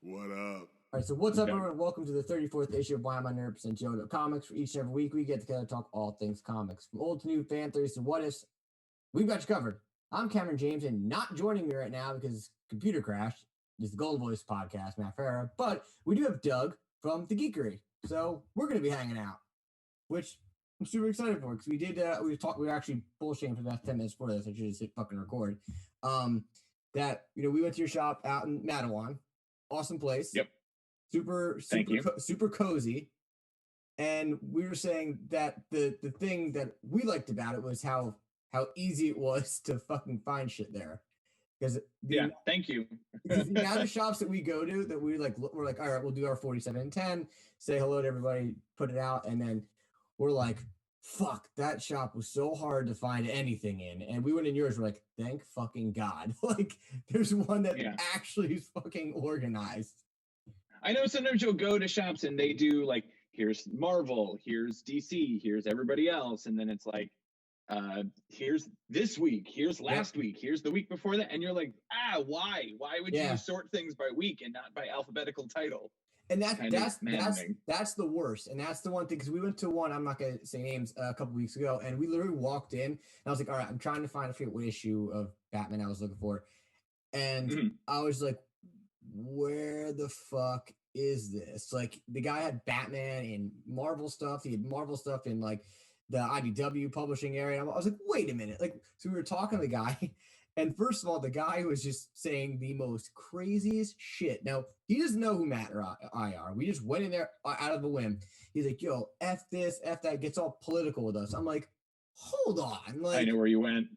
What up? All right, so what's up, everyone? Welcome to the 34th issue of Why Am I Nerd and Wud Up Comics. For each and every week, we get together to talk all things comics. From old to new, fan theories to what ifs, we've got you covered. I'm Cameron James, and not joining me right now because his computer crashed is the Golden Voice podcast, Matt Farah. But we do have Doug from the Geekery, so we're going to be hanging out, which I'm super excited for because we were actually bullshitting for the last 10 minutes before this. I should just hit fucking record. We went to your shop out in Mattawan. Awesome place. Yep. Super cozy. And we were saying that the thing that we liked about it was how easy it was to fucking find shit there. Because thank you. The amount of shops that we go to that we're like, all right, we'll do our 47 and 10, say hello to everybody, put it out, and then we're like, fuck, that shop was so hard to find anything in. And we went in yours, we're like, thank fucking God. Like, there's one that actually is fucking organized. I know sometimes you'll go to shops and they do like, here's Marvel, here's DC, here's everybody else. And then it's like, here's this week, here's last week, here's the week before that. And you're like, why? Why would you sort things by week and not by alphabetical title? And that's the worst. And that's the one thing, because we went to one, I'm not going to say names, a couple weeks ago, and we literally walked in and I was like, all right, I'm trying to find, I forget what issue of Batman I was looking for. And I was like, where the fuck is this? Like, the guy had Batman and Marvel stuff. He had Marvel stuff in like the IDW publishing area. I was like, wait a minute. Like, so we were talking to the guy, and first of all, the guy was just saying the most craziest shit. Now, he doesn't know who Matt or I are. We just went in there out of a whim. He's like, yo, F this, F that, gets all political with us. I'm like, hold on. Like, I know where you went.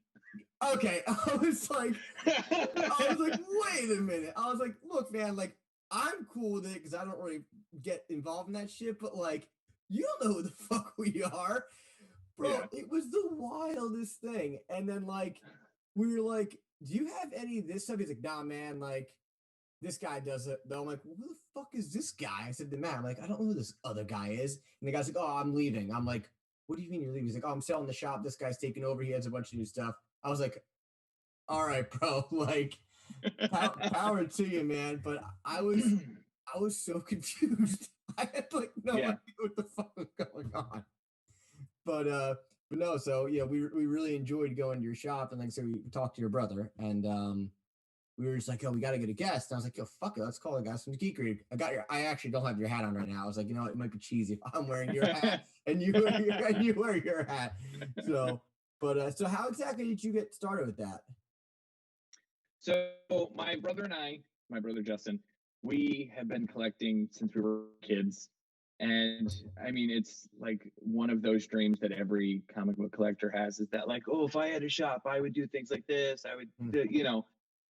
Okay, I was like, wait a minute. I was like, look, man, like, I'm cool with it because I don't really get involved in that shit, but like, you don't know who the fuck we are. Bro, It was the wildest thing. And then like, we were like, do you have any of this stuff? He's like, nah, man, like, this guy does it. Though I'm like, well, who the fuck is this guy? I said to Matt, I'm like, I don't know who this other guy is. And the guy's like, oh, I'm leaving. I'm like, what do you mean you're leaving? He's like, oh, I'm selling the shop. This guy's taking over. He has a bunch of new stuff. I was like, all right, bro, like, power to you, man. But I was so confused. I had like no idea what the fuck was going on. But no, so yeah, we really enjoyed going to your shop, and like so we talked to your brother, and we were just like, oh, we gotta get a guest. And I was like, yo, fuck it, let's call the guys from the Geekery. I actually don't have your hat on right now. I was like, you know, it might be cheesy if I'm wearing your hat and you wear your hat. So, but so how exactly did you get started with that? So my brother and I, my brother Justin, we have been collecting since we were kids. And I mean, it's like one of those dreams that every comic book collector has, is that like, oh, if I had a shop, I would do things like this. I would,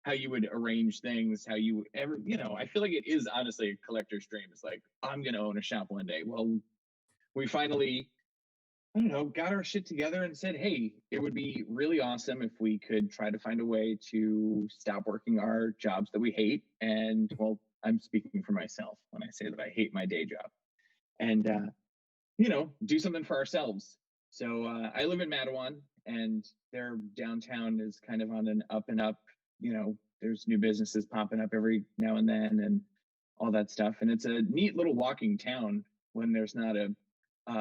how you would arrange things, how you ever, I feel like it is honestly a collector's dream. It's like, I'm going to own a shop one day. Well, we finally, got our shit together and said, hey, it would be really awesome if we could try to find a way to stop working our jobs that we hate. And well, I'm speaking for myself when I say that I hate my day job, and, do something for ourselves. So I live in Mattawan, and their downtown is kind of on an up and up. There's new businesses popping up every now and then and all that stuff. And it's a neat little walking town when there's not a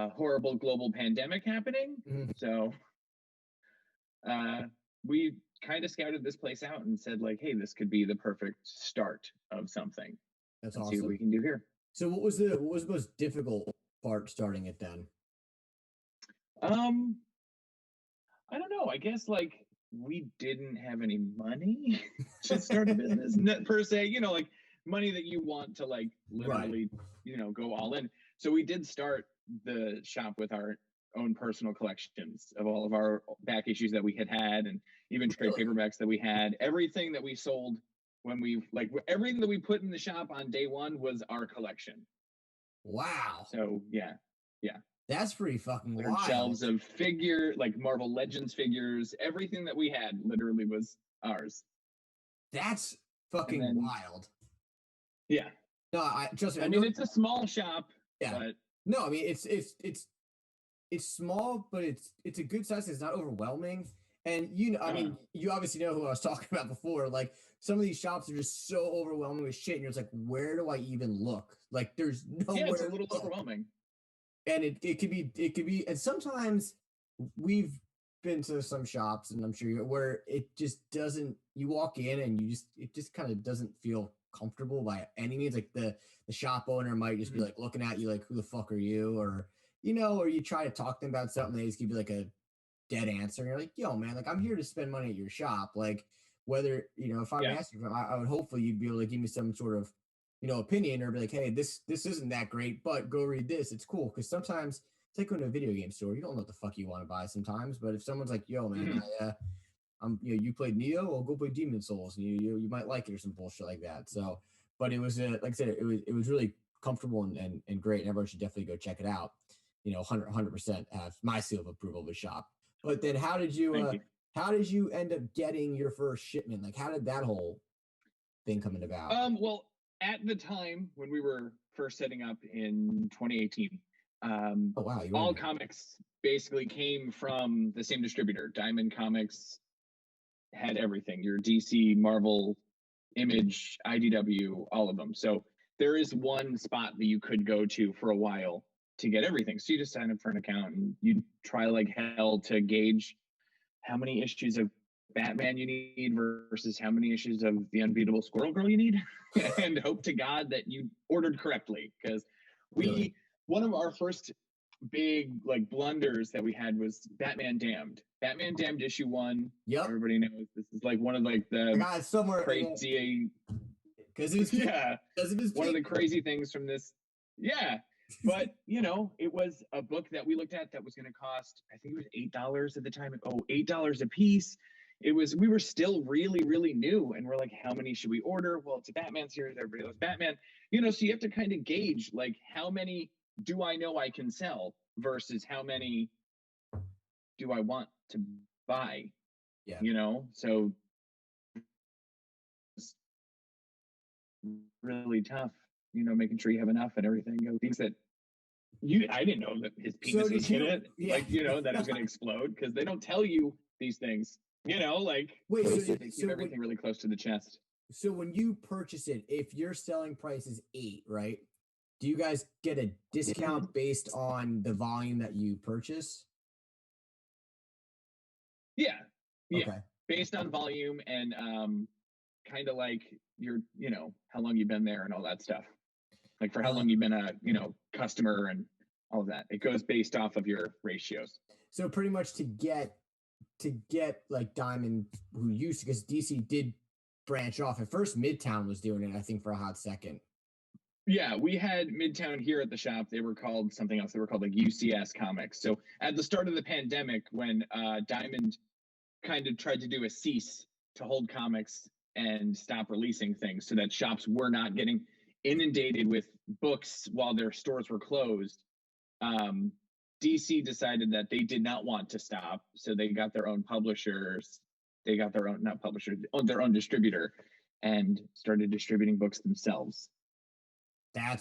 horrible global pandemic happening. So we kind of scouted this place out and said like, hey, this could be the perfect start of something. That's awesome. See what we can do here. So what was the most difficult part starting it then? I don't know. I guess like we didn't have any money to start a business per se, like money that you want to like literally, go all in. So we did start the shop with our own personal collections of all of our back issues that we had and even trade paperbacks that we had. Everything that we sold when everything that we put in the shop on day one was our collection. Wow. So yeah. That's pretty fucking wild. Shelves of like Marvel Legends figures, everything that we had literally was ours. That's fucking wild. Yeah. No, I mean, it's a small shop. Yeah. But no, I mean it's small, but it's a good size. It's not overwhelming, And I mean, you obviously know who I was talking about before. Like some of these shops are just so overwhelming with shit, and you're just like, where do I even look? Like there's nowhere. Yeah, it's a little overwhelming. And it could be, and sometimes we've been to some shops, and I'm sure where it just doesn't. You walk in and it just kind of doesn't feel comfortable by any means. Like the shop owner might just be like looking at you like, who the fuck are you? Or or you try to talk to them about something, they just give you like a dead answer. And you're like, yo, man, like I'm here to spend money at your shop. Like whether, if I'm asking for them, I would hopefully you'd be able to give me some sort of, opinion, or be like, hey, this isn't that great, but go read this. It's cool. Cause sometimes it's like going to a video game store. You don't know what the fuck you want to buy sometimes, but if someone's like, yo, man, you played Neo, well, go play Demon Souls, and you might like it or some bullshit like that. So, but it was like I said, it was really comfortable and great, and everyone should definitely go check it out. 100% have my seal of approval of the shop. But then how did you end up getting your first shipment? Like how did that whole thing come about? Well, at the time when we were first setting up in 2018, all comics basically came from the same distributor. Diamond Comics had everything, your DC, Marvel, Image, IDW, all of them. So there is one spot that you could go to for a while to get everything. So you just sign up for an account and you try like hell to gauge how many issues of Batman you need versus how many issues of the Unbeatable Squirrel Girl you need, and hope to God that you ordered correctly. Because one of our first big like blunders that we had was Batman Damned. Batman Damned issue 1. Yep. Everybody knows this is like one of like the crazy because it was one of the crazy things from this. Yeah. But it was a book that we looked at that was going to cost, I think it was $8 at the time. $8 a piece. We were still really, really new, and we're like, how many should we order? Well, it's a Batman series. Everybody loves Batman. So you have to kind of gauge like how many do I know I can sell versus how many do I want to buy? Yeah. So it's really tough, making sure you have enough and everything. Things that I didn't know that his penis was in it, like, that it was going to explode, because they don't tell you these things, like, they keep everything really close to the chest. So when you purchase it, if your selling price is 8, right? Do you guys get a discount based on the volume that you purchase? Yeah. Okay. Based on volume and kind of like your, how long you've been there and all that stuff. Like for how long you've been a, customer and all of that. It goes based off of your ratios. So pretty much to get like Diamond, who used to, because DC did branch off. At first, Midtown was doing it, I think, for a hot second. Yeah, we had Midtown here at the shop. They were called something else. They were called like UCS Comics. So at the start of the pandemic, when Diamond kind of tried to do a cease to hold comics and stop releasing things so that shops were not getting inundated with books while their stores were closed, DC decided that they did not want to stop. So they got their own publishers. They got their own, not publisher, their own distributor, and started distributing books themselves.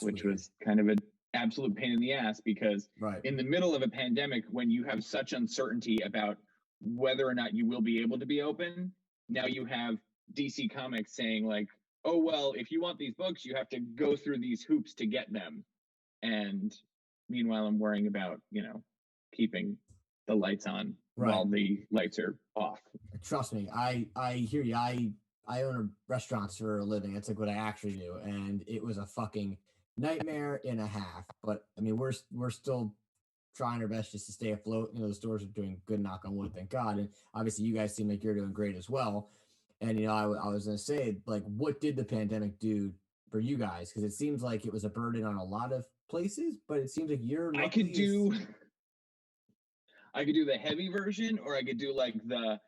Which was kind of an absolute pain in the ass, because in the middle of a pandemic, when you have such uncertainty about whether or not you will be able to be open, now you have DC Comics saying like, oh, well, if you want these books, you have to go through these hoops to get them. And meanwhile, I'm worrying about, keeping the lights on while the lights are off. Trust me, I hear you. I own restaurants for a living. It's like what I actually do. And it was a fucking nightmare and a half. But I mean, we're still trying our best just to stay afloat. The stores are doing good, knock on wood, thank God. And obviously you guys seem like you're doing great as well. And, I was going to say, like, what did the pandemic do for you guys? Because it seems like it was a burden on a lot of places, but it seems like I could do the heavy version, or I could do like the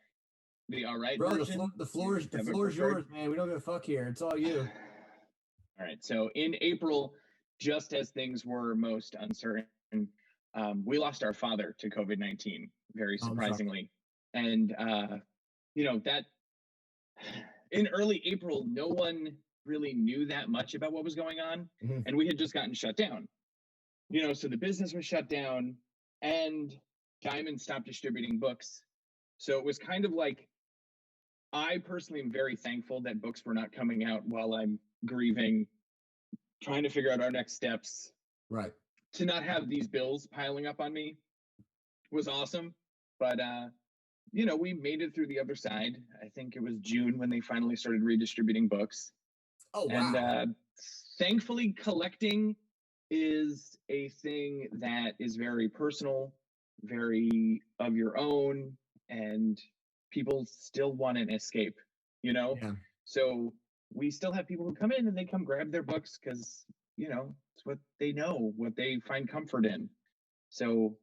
all right version. The floor is yours, man. We don't give a fuck here. It's all you. All right. So in April, just as things were most uncertain, we lost our father to COVID-19, very surprisingly. And, that in early April, no one really knew that much about what was going on. And we had just gotten shut down, so the business was shut down and Diamond stopped distributing books. So it was kind of like, I personally am very thankful that books were not coming out while I'm grieving, trying to figure out our next steps. Right. To not have these bills piling up on me was awesome. But, you know, we made it through the other side. I think it was June when they finally started redistributing books. Oh, wow. And thankfully, collecting is a thing that is very personal, very of your own, and people still want an escape, you know? Yeah. So we still have people who come in and they come grab their books because, you know, it's what they know, what they find comfort in. So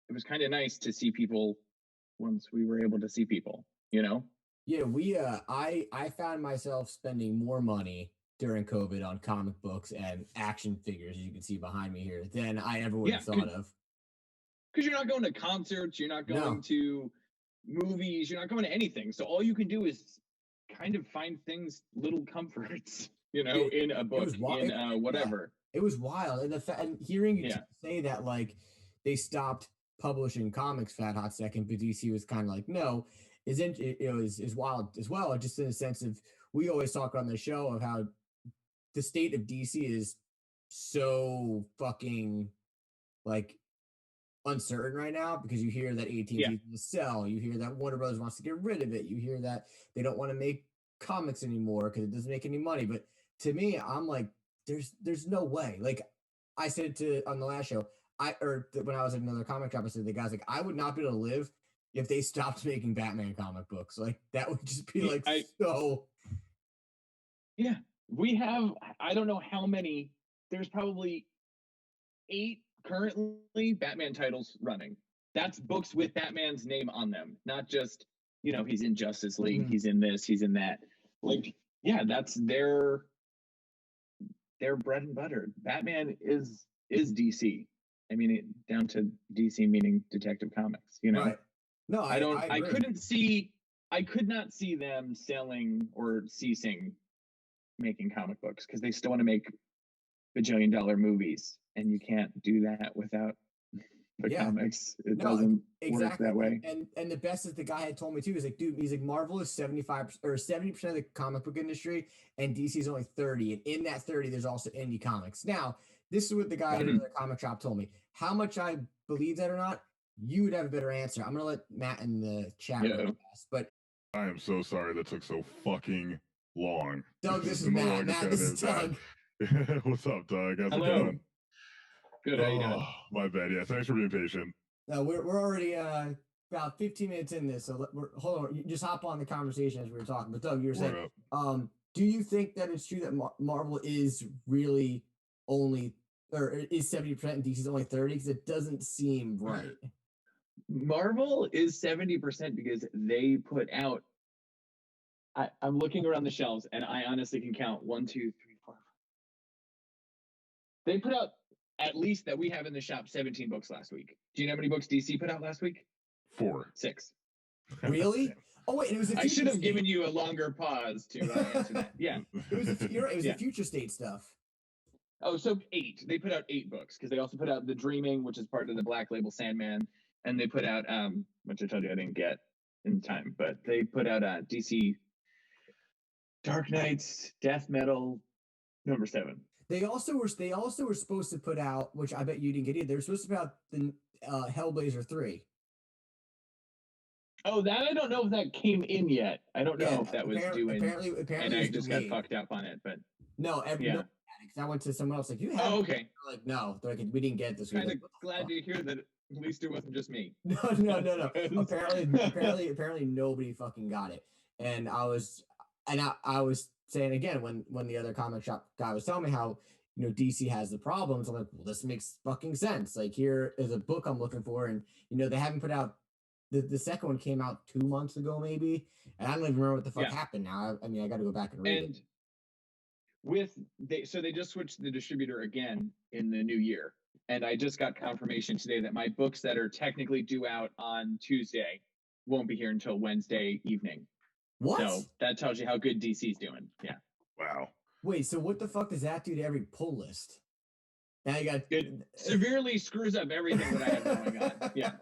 it was kind of nice to see people once we were able to see people, you know? Yeah, I found myself spending more money during COVID on comic books and action figures, as you can see behind me here, than I ever would have thought of. Because you're not going to concerts, you're not going to movies, you're not going to anything. So all you can do is kind of find things, little comforts, you know, in a book, whatever. Yeah, it was wild. And hearing you say that, like, they stopped publishing comics for that hot second, but DC was kind of like, no, is wild as well. Just in the sense of, we always talk on the show of how the state of DC is so fucking like uncertain right now, because you hear that AT&T is going to sell, you hear that Warner Brothers wants to get rid of it, you hear that they don't want to make comics anymore because it doesn't make any money. But to me, I'm like, there's no way. Like I said on the last show, when I was at another comic shop, I said to the guys, like, I would not be able to live if they stopped making Batman comic books. Like that would just be so. Yeah, we have, I don't know how many. There's probably 8 currently Batman titles running. That's books with Batman's name on them, not just, you know, he's in Justice League, he's in this, he's in that. Like, yeah, that's their bread and butter. Batman is DC. I mean, down to DC meaning Detective Comics, you know? Right. No, I could not see them selling or ceasing making comic books, because they still want to make bajillion-dollar movies, and you can't do that without the comics. It doesn't work that way. And the best that the guy had told me too is like, dude, he's like, Marvel is 75 or 70% of the comic book industry, and DC is only 30. And in that 30, there's also indie comics. Now, this is what the guy at the comic shop told me. How much I believe that or not, you would have a better answer. I'm gonna let Matt in the chat ask, but I am so sorry that took so fucking long. Doug, this is Matt. Matt, this is Doug. What's up, Doug? How's it going? Good. How you doing? My bad. Yeah, thanks for being patient. No, we're already about 15 minutes in this, so hold on. You just hop on the conversation as we were talking. But Doug, you were saying, do you think that it's true that Marvel is really only, or is 70% and DC is only 30? Because it doesn't seem right. Marvel is 70% because they put out. I'm looking around the shelves, and I honestly can count 1, 2, 3, 4. They put out, at least that we have in the shop, 17 books last week. Do you know how many books DC put out last week? 4. 6. Really? Oh wait, it was. I should have given you a longer pause to answer that. Yeah, it was. The future state stuff. Oh, so 8. They put out 8 books, because they also put out The Dreaming, which is part of the Black Label Sandman, and they put out which I told you I didn't get in time, but they put out DC Dark Knights Death Metal #7. They also were supposed to put out, which I bet you didn't get either. They were supposed to put out the Hellblazer 3. Oh, that I don't know if that came in yet. I don't know if that was due in. Apparently, and I just got fucked up on it. But no, because I went to someone else like, you have. Oh, okay. Like, no, they're like, we didn't get this. Kind of glad to hear that. At least it wasn't just me. No. apparently nobody fucking got it. And I was saying again, when the other comic shop guy was telling me how, you know, DC has the problems, I'm like, well, this makes fucking sense. Like, here is a book I'm looking for, and you know, they haven't put out the second one came out 2 months ago maybe, and I don't even remember what the fuck happened now. I mean, I got to go back and read it. So they just switched the distributor again in the new year, and I just got confirmation today that my books that are technically due out on Tuesday won't be here until Wednesday evening. What? So that tells you how good DC's doing. Yeah. Wow. Wait, so what the fuck does that do to every pull list? Now you got it severely screws up everything that I have going on. Yeah.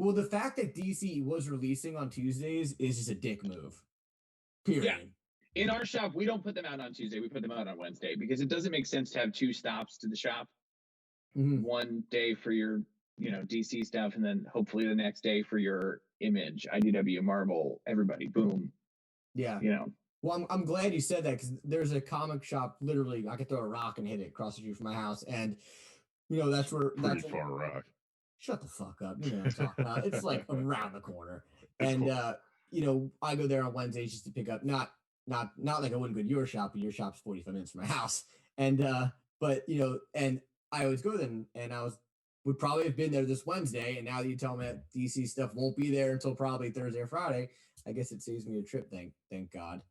Well, the fact that DC was releasing on Tuesdays is just a dick move. Period. Yeah. In our shop, we don't put them out on Tuesday. We put them out on Wednesday because it doesn't make sense to have 2 stops to the shop. One day for your, DC stuff, and then hopefully the next day for your Image, IDW, Marvel, everybody. Boom. Yeah. Well, I'm glad you said that because there's a comic shop. Literally, I could throw a rock and hit it across the street from my house, and that's where. Pretty far rock. Shut the fuck up. You know what I'm talking about. It's like around the corner, and cool. I go there on Wednesdays just to pick up not like I wouldn't go to your shop, but your shop's 45 minutes from my house, and but and I always go then, and would probably have been there this Wednesday, and now that you tell me that DC stuff won't be there until probably Thursday or Friday, I guess it saves me a trip. Thank God.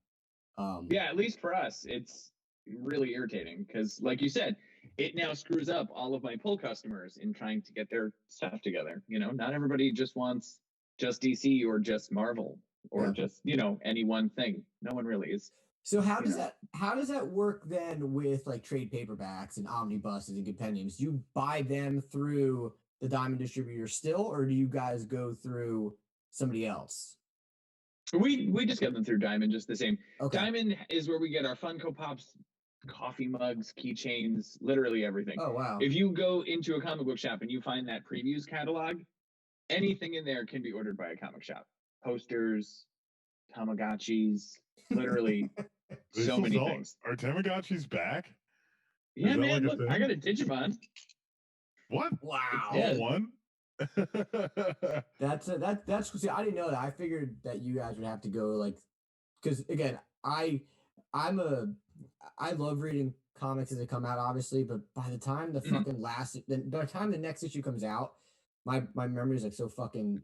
Yeah, at least for us, it's really irritating because, like you said, it now screws up all of my pull customers in trying to get their stuff together. Not everybody just wants just DC or just Marvel or just any one thing. No one really is. So how does that work then with like trade paperbacks and omnibuses and compendiums? Do you buy them through the Diamond distributor still, or do you guys go through somebody else? We just get them through Diamond, just the same. Okay. Diamond is where we get our Funko Pops, coffee mugs, keychains, literally everything. Oh, wow. If you go into a comic book shop and you find that previews catalog, anything in there can be ordered by a comic shop. Posters, Tamagotchis, literally so many things. Are Tamagotchis back? Yeah, man, look, I got a Digimon. What? Wow. All one? That's see, I didn't know that. I figured that you guys would have to go like, because again, I love reading comics as they come out, obviously, but by the time the fucking by the time the next issue comes out, my memory is like so fucking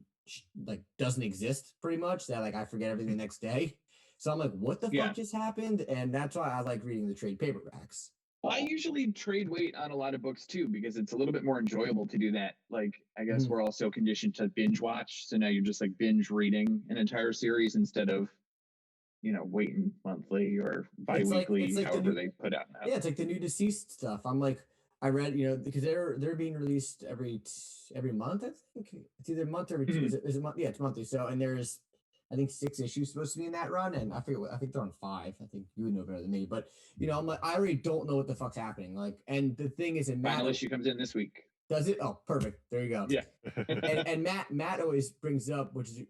like doesn't exist pretty much that like I forget everything the next day. So I'm like, what the fuck just happened? And that's why I like reading the trade paperbacks. I usually trade weight on a lot of books too, because it's a little bit more enjoyable to do that. Like, I guess we're all so conditioned to binge watch. So now you're just like binge reading an entire series instead of, waiting monthly or bi-weekly, however they put out now. Yeah, it's like the new deceased stuff. I'm like, I read, because they're being released every month, I think. It's either a month or every 2. Is it month? Yeah, it's monthly. So, and there's, I think 6 issues supposed to be in that run, and I think they're on 5. I think you would know better than me, but I'm like, I already don't know what the fuck's happening. Like, and the thing is, final issue comes in this week. Does it? Oh, perfect. There you go. Yeah. and Matt always brings up, which is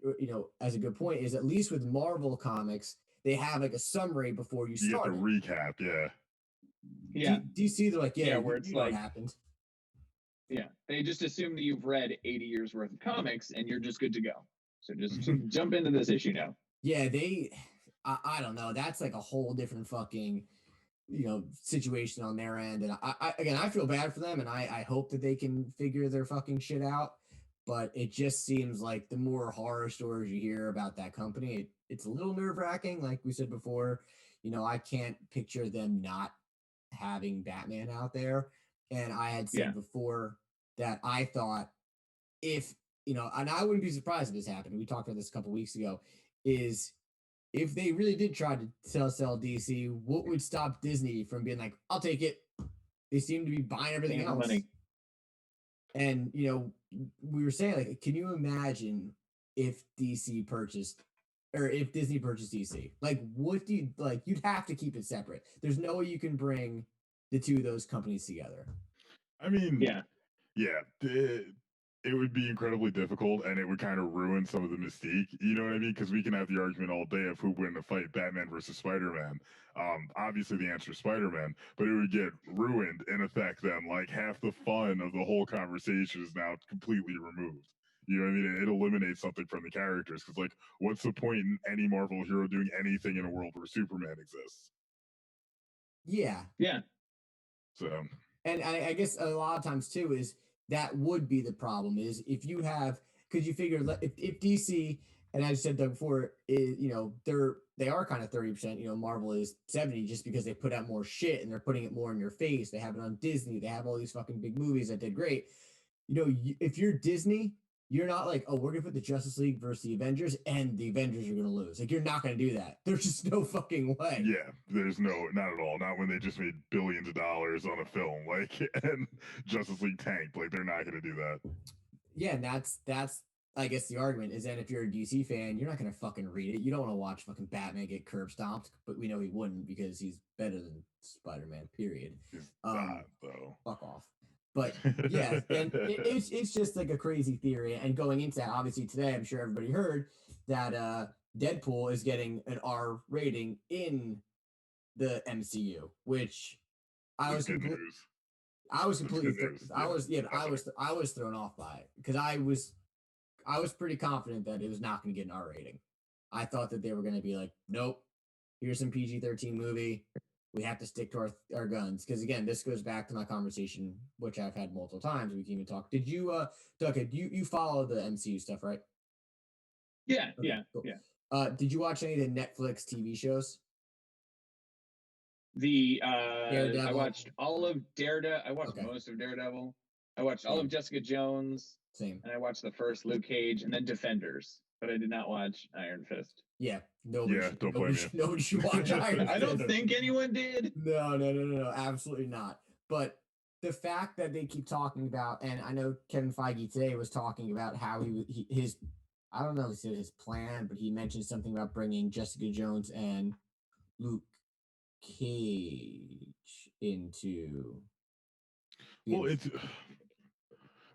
as a good point, is at least with Marvel comics, they have like a summary before you start. You get the recap, yeah. Yeah. DC, they're like, where it's like, what happened. Yeah, they just assume that you've read 80 years worth of comics and you're just good to go. So just jump into this issue now. Yeah, I don't know. That's like a whole different fucking, situation on their end. And I feel bad for them, and I hope that they can figure their fucking shit out. But it just seems like the more horror stories you hear about that company, it's a little nerve-wracking. Like we said before, I can't picture them not having Batman out there. And I had said before that I thought if and I wouldn't be surprised if this happened. We talked about this a couple weeks ago, is if they really did try to sell DC, what would stop Disney from being like, I'll take it? They seem to be buying everything else. Money. And, we were saying, like, can you imagine if DC purchased, or if Disney purchased DC? Like, what do you, like, you'd have to keep it separate. There's no way you can bring the two of those companies together. I mean, it would be incredibly difficult, and it would kind of ruin some of the mystique. You know what I mean? Because we can have the argument all day of who win a fight, Batman versus Spider-Man. Obviously, the answer is Spider-Man, but it would get ruined in effect. Then, like, half the fun of the whole conversation is now completely removed. You know what I mean? It eliminates something from the characters. Because, like, what's the point in any Marvel hero doing anything in a world where Superman exists? Yeah. Yeah. So. And I guess a lot of times too is that would be the problem is if you have, because you figure if DC, and I said that before, is they are kind of 30%. Marvel is 70% just because they put out more shit and they're putting it more in your face. They have it on Disney. They have all these fucking big movies that did great. If you're Disney, you're not like, oh, we're gonna put the Justice League versus the Avengers, and the Avengers are gonna lose. Like, you're not gonna do that. There's just no fucking way. Yeah, there's not at all. Not when they just made billions of dollars on a film, like, and Justice League tanked. Like, they're not gonna do that. Yeah, and that's I guess the argument is that if you're a DC fan, you're not gonna fucking read it. You don't want to watch fucking Batman get curb stomped, but we know he wouldn't because he's better than Spider-Man. Period. He's not though. Fuck off. But yeah, and it's just like a crazy theory. And going into that, obviously today, I'm sure everybody heard that Deadpool is getting an R rating in the MCU, which I was completely I was thrown off by it because I was pretty confident that it was not going to get an R rating. I thought that they were going to be like, nope, here's some PG-13 movie. We have to stick to our guns. Because again, this goes back to my conversation, which I've had multiple times. We can even talk. Did you, Doug, you follow the MCU stuff, right? Yeah, Okay, yeah, cool. yeah. Did you watch any of the Netflix TV shows? I watched all of Daredevil. I watched most of Daredevil. I watched all of Jessica Jones. Same. And I watched the first Luke Cage and then Defenders, but I did not watch Iron Fist. Yeah, nobody should watch Iron Fist. I don't think anyone did. No, absolutely not. But the fact that they keep talking about, and I know Kevin Feige today was talking about how his I don't know if he said his plan, but he mentioned something about bringing Jessica Jones and Luke Cage into.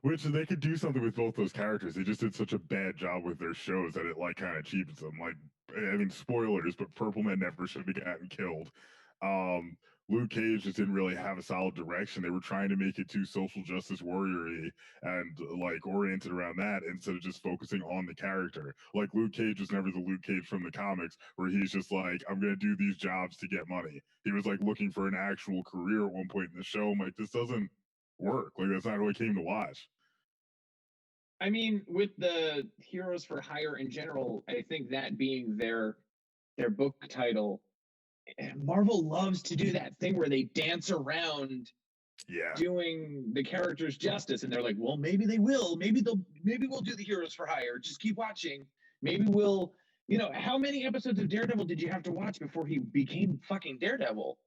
Which they could do something with both those characters. They just did such a bad job with their shows that it like kind of cheapens them. Like, I mean, spoilers, but Purple Man never should have gotten killed. Luke Cage just didn't really have a solid direction. They were trying to make it too social justice warrior-y and like oriented around that instead of just focusing on the character. Like Luke Cage was never the Luke Cage from the comics where he's just like, I'm gonna do these jobs to get money. He was like looking for an actual career at one point in the show. I'm like, this doesn't work. Like that's not what I came to watch. I mean, with the Heroes for Hire in general, I think that being their book title, Marvel loves to do that thing where they dance around doing the characters justice, and they're like, well, maybe they will, maybe we'll do the Heroes for Hire. Just keep watching. Maybe we'll, how many episodes of Daredevil did you have to watch before he became fucking Daredevil?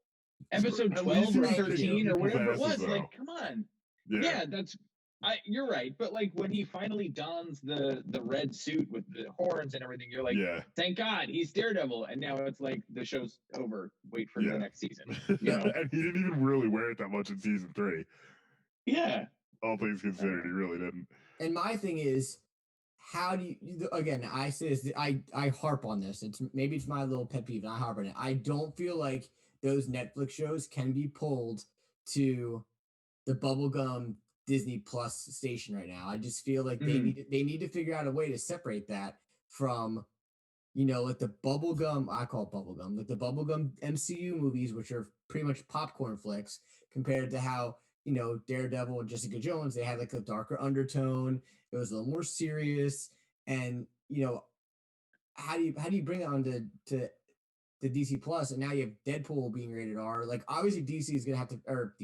Episode 12 or 13 or whatever it was. Like, come on. Yeah, you're right, but like when he finally dons the red suit with the horns and everything, you're like, thank God he's Daredevil. And now it's like the show's over. Wait for the next season. And he didn't even really wear it that much in season 3. Yeah, all things considered, he really didn't. And my thing is, how do you? Again, I say this. I harp on this. Maybe it's my little pet peeve, and I harp on it. I don't feel like those Netflix shows can be pulled to the bubblegum Disney Plus station right now. I just feel like they need to figure out a way to separate that from, like the bubblegum, I call it bubblegum, like the bubblegum MCU movies, which are pretty much popcorn flicks compared to how, Daredevil and Jessica Jones, they had like a darker undertone. It was a little more serious. And, how do you bring it on to DC Plus? And now you have Deadpool being rated R. Like obviously DC is going to have to, or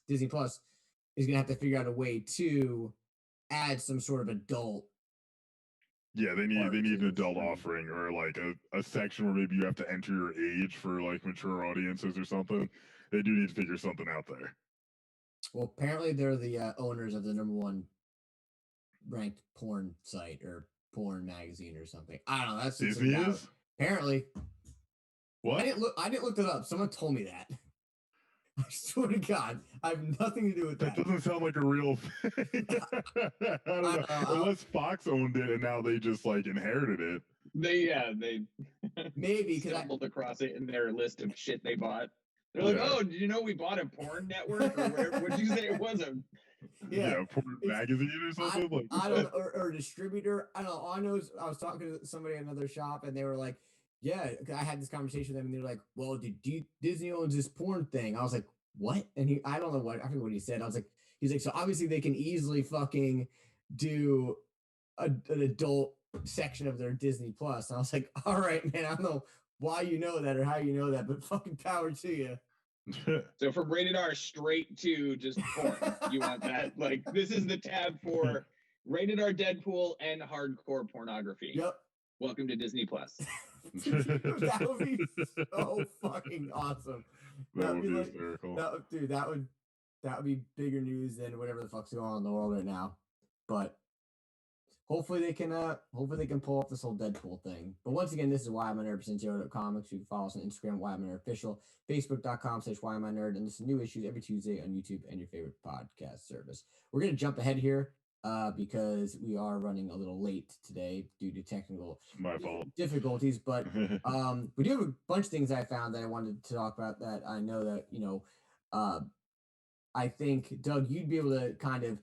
Disney Plus is going to have to figure out a way to add some sort of adult. Yeah, they need an adult offering or like a section where maybe you have to enter your age for like mature audiences or something. They do need to figure something out there. Well, apparently they're the owners of the #1 ranked porn site or porn magazine or something. I don't know. That's Disney is? Apparently. What? I didn't look it up. Someone told me that. I swear to God, I have nothing to do with that. That doesn't sound like a real thing. I don't know. Unless Fox owned it and now they just like inherited it. They maybe stumbled across it in their list of shit they bought. They're like, oh, did you know we bought a porn network or whatever? What'd you say it was? Porn magazine or something? I don't know, or a distributor. I don't know. All I know is I was talking to somebody at another shop and they were like, yeah, I had this conversation with them and they're like, well, Disney owns this porn thing. I was like, what? And I don't know I forget what he said. I was like, he's like, so obviously they can easily fucking do an adult section of their Disney Plus. And I was like, all right, man, I don't know why you know that or how you know that, but fucking power to you. So from rated R straight to just porn, you want that? Like, this is the tab for rated R Deadpool and hardcore pornography. Yep. Welcome to Disney Plus. That would be so fucking awesome. That would be hysterical. That would be bigger news than whatever the fuck's going on in the world right now. But hopefully they can pull off this whole Deadpool thing. But once again, this is Why I'm a Nerd presents Wud Up Comics. You can follow us on Instagram, Why I'm a Nerd Official, Facebook.com/Why I'm a Nerd, and this is new issues every Tuesday on YouTube and your favorite podcast service. We're gonna jump ahead here because we are running a little late today due to technical My fault. difficulties. But we do have a bunch of things I found that I wanted to talk about that I know that I think Doug, you'd be able to kind of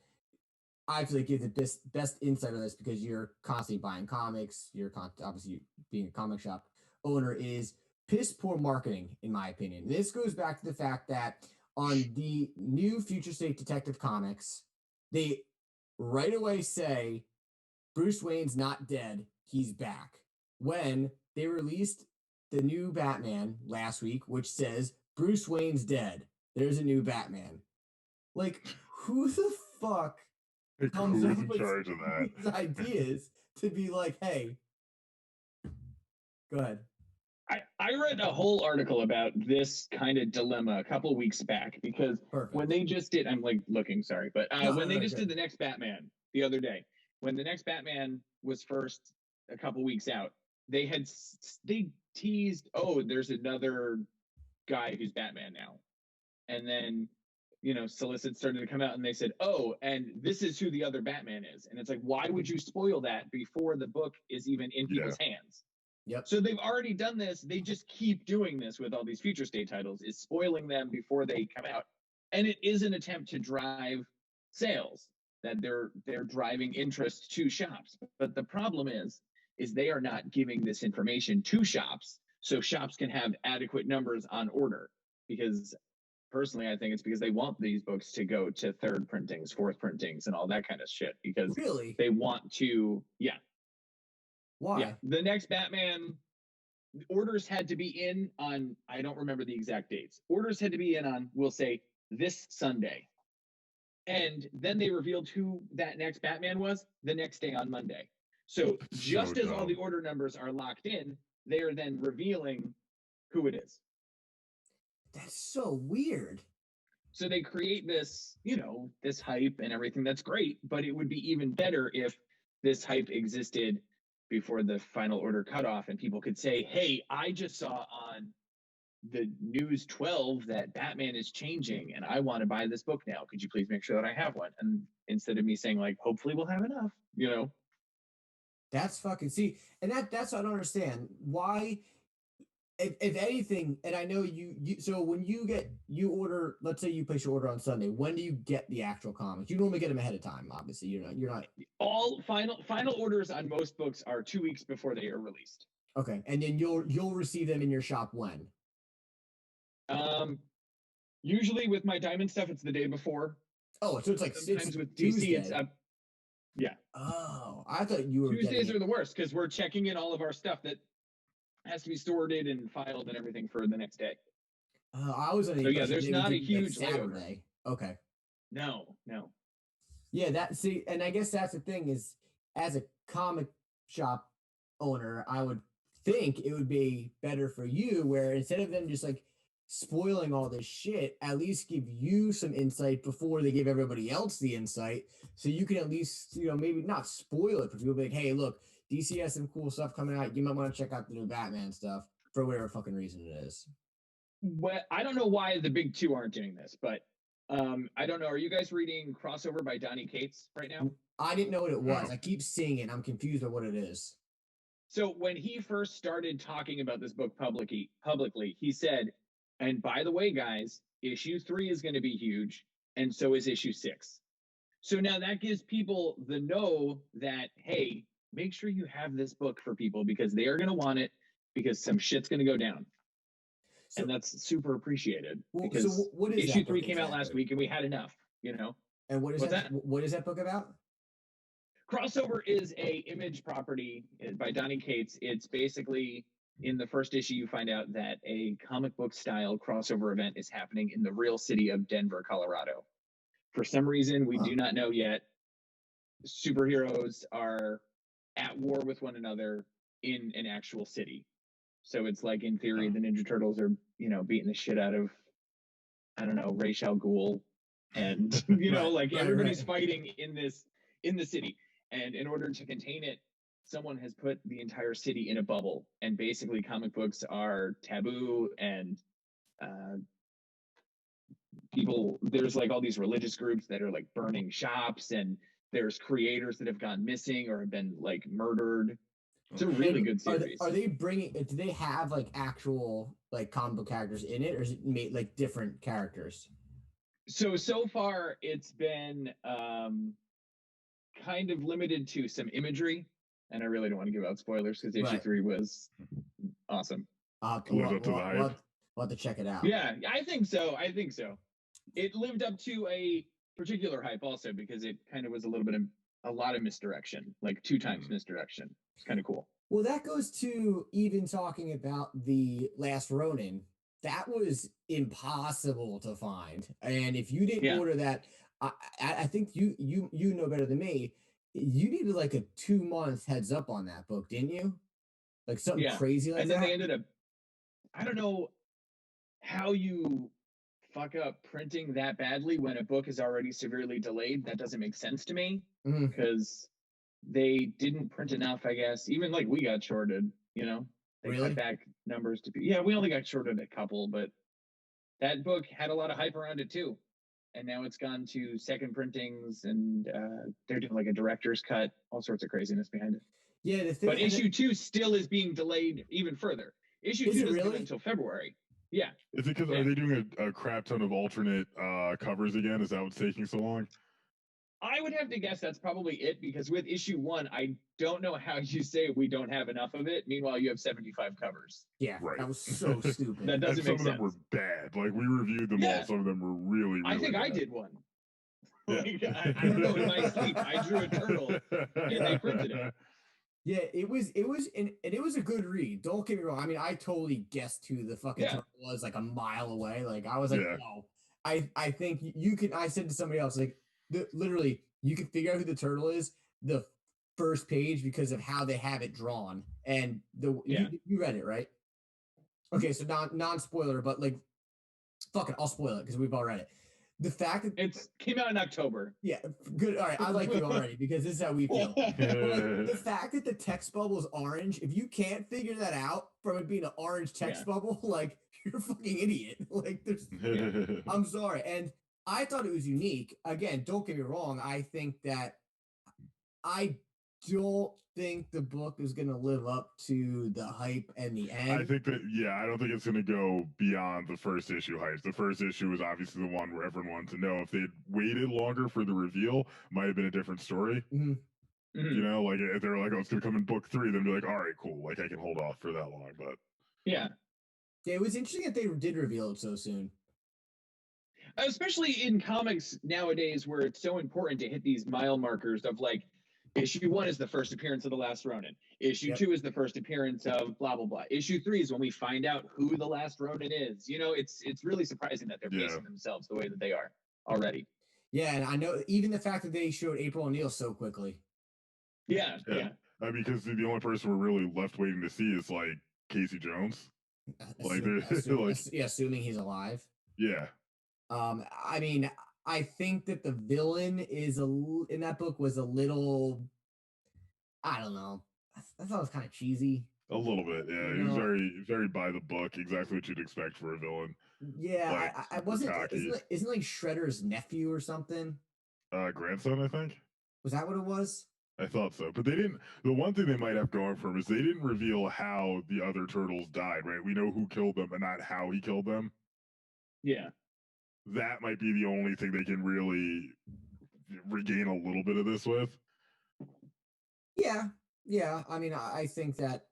I feel like give the best insight on this because you're constantly buying comics. You're obviously being a comic shop owner is piss poor marketing, in my opinion. This goes back to the fact that on the new Future State Detective comics, they right away say Bruce Wayne's not dead, he's back. When they released the new Batman last week, which says Bruce Wayne's dead, there's a new Batman. Like, who the fuck comes Who's up in with charge of that? these ideas to be like, hey, go ahead. I read a whole article about this kind of dilemma a couple weeks back because when they just did, I'm like looking, sorry, but when they just did the next Batman the other day, when the next Batman was first a couple weeks out, they teased, oh, there's another guy who's Batman now. And then solicits started to come out and they said, oh, and this is who the other Batman is. And it's like, why would you spoil that before the book is even in people's hands? Yep. So they've already done this. They just keep doing this with all these Future State titles, is spoiling them before they come out. And it is an attempt to drive sales, that they're driving interest to shops. But the problem is they are not giving this information to shops so shops can have adequate numbers on order. Because personally, I think it's because they want these books to go to third printings, fourth printings, and all that kind of shit. Because they want to, Why? Yeah. The next Batman orders had to be in on, I don't remember the exact dates. Orders had to be in on, we'll say, this Sunday. And then they revealed who that next Batman was the next day on Monday. So just as all the order numbers are locked in, they are then revealing who it is. That's so weird. So they create this, this hype and everything. That's great, but it would be even better if this hype existed before the final order cutoff and people could say, hey, I just saw on the News 12 that Batman is changing and I want to buy this book now. Could you please make sure that I have one? And instead of me saying like, hopefully we'll have enough, That's fucking, see, and that's what I don't understand. Why, if anything, and I know so when you order, let's say you place your order on Sunday, when do you get the actual comics? You normally get them ahead of time, obviously. You're not all final orders on most books are 2 weeks before they are released. Okay. And then you'll receive them in your shop when? Usually with my Diamond stuff, it's the day before. Oh, so it's like sometimes with DC, Tuesday. it's yeah. Oh, I thought you were Tuesdays are the worst because we're checking in all of our stuff that has to be sorted and filed and everything for the next day. I was there's not a huge Saturday. Okay. No. Yeah, and I guess that's the thing is, as a comic shop owner, I would think it would be better for you where instead of them just like spoiling all this shit, at least give you some insight before they give everybody else the insight. So you can at least, maybe not spoil it for people, like, hey, look, DC has some cool stuff coming out. You might want to check out the new Batman stuff for whatever fucking reason it is. Well, I don't know why the big two aren't doing this, but I don't know. Are you guys reading Crossover by Donny Cates right now? I didn't know what it was. I keep seeing it. I'm confused by what it is. So when he first started talking about this book publicly, he said, and by the way, guys, issue 3 is going to be huge, and so is issue 6. So now that gives people the know that, hey, make sure you have this book for people because they are going to want it because some shit's going to go down. So, and that's super appreciated because so what is issue 3 came out last week and we had enough, And what is that? What is that book about? Crossover is a Image property by Donny Cates. It's basically in the first issue, you find out that a comic book style crossover event is happening in the real city of Denver, Colorado. For some reason, we do not know yet. Superheroes are at war with one another in an actual city. So it's like, in theory, the Ninja Turtles are, beating the shit out of, I don't know, Ra's al Ghul. And, like everybody's fighting in the city. And in order to contain it, someone has put the entire city in a bubble. And basically, comic books are taboo, and there's like all these religious groups that are like burning shops, and there's creators that have gone missing or have been like murdered. It's a really good series. Are they bringing? Do they have like actual like comic book characters in it, or is it made like different characters? So far it's been kind of limited to some imagery, and I really don't want to give out spoilers because issue 3 was awesome. We'll have to check it out. Yeah, I think so. It lived up to a particular hype also because it kind of was a lot of misdirection, like 2 times misdirection. It's kind of cool. Well, that goes to even talking about the Last Ronin. That was impossible to find, and if you didn't order that, I think you know better than me. You needed like a 2-month heads up on that book, didn't you? Like something crazy like that. And then they ended up. I don't know how you fuck up printing that badly when a book is already severely delayed. That doesn't make sense to me because they didn't print enough, I guess. Even like we got shorted, you know. They cut back numbers to we only got shorted a couple, but that book had a lot of hype around it too. And now it's gone to second printings, and they're doing like a director's cut, all sorts of craziness behind it. Yeah, but issue 2 still is being delayed even further. Issue 2 doesn't come until February. Yeah. Is it because are they doing a crap ton of alternate covers again? Is that what's taking so long? I would have to guess that's probably it, because with issue 1, I don't know how you say we don't have enough of it. Meanwhile, you have 75 covers. Yeah, right. That was so stupid. That doesn't make sense. Some of them were bad. Like we reviewed them all. Some of them were really, really I think bad. I did one. Like, I don't know. In my sleep, I drew a turtle, and they printed it. Yeah, it was a good read. Don't get me wrong. I mean, I totally guessed who the fucking turtle was like a mile away. Like I was like, no. I think you could. I said to somebody else, like, literally, you can figure out who the turtle is the first page because of how they have it drawn. And you read it, right? Okay, so non-spoiler, but like, fuck it, I'll spoil it because we've all read it. The fact that it came out in October. Yeah, good. All right, I like you already because this is how we feel. Like, the fact that the text bubble is orange, if you can't figure that out from it being an orange text bubble, like you're a fucking idiot. Like I'm sorry. And I thought it was unique. Again, don't get me wrong. I think that I don't think the book is going to live up to the hype and the end. I think that, I don't think it's going to go beyond the first issue hype. The first issue was obviously the one where everyone wanted to know. If they'd waited longer for the reveal, might have been a different story. Mm-hmm. You know, like if they were like, oh, it's going to come in book 3, then be like, all right, cool. Like I can hold off for that long. But yeah, it was interesting that they did reveal it so soon. Especially in comics nowadays where it's so important to hit these mile markers of like, issue 1 is the first appearance of the Last Ronin. Issue 2 is the first appearance of blah, blah, blah. Issue 3 is when we find out who the Last Ronin is. You know, it's really surprising that they're pacing themselves the way that they are already. Yeah, and I know even the fact that they showed April O'Neil so quickly. Yeah. Because the only person we're really left waiting to see is like Casey Jones. Assuming he's alive. Yeah. I mean, I think that the villain in that book was a little, I don't know. I thought it was kind of cheesy. A little bit, yeah. He was very by the book, exactly what you'd expect for a villain. Yeah, like, I wasn't. Isn't like Shredder's nephew or something? Grandson, I think. Was that what it was? I thought so, but they didn't. The one thing they might have going for them is they didn't reveal how the other turtles died. Right? We know who killed them, but not how he killed them. Yeah. that might be the only thing they can really regain a little bit of this with. Yeah. I mean, I think that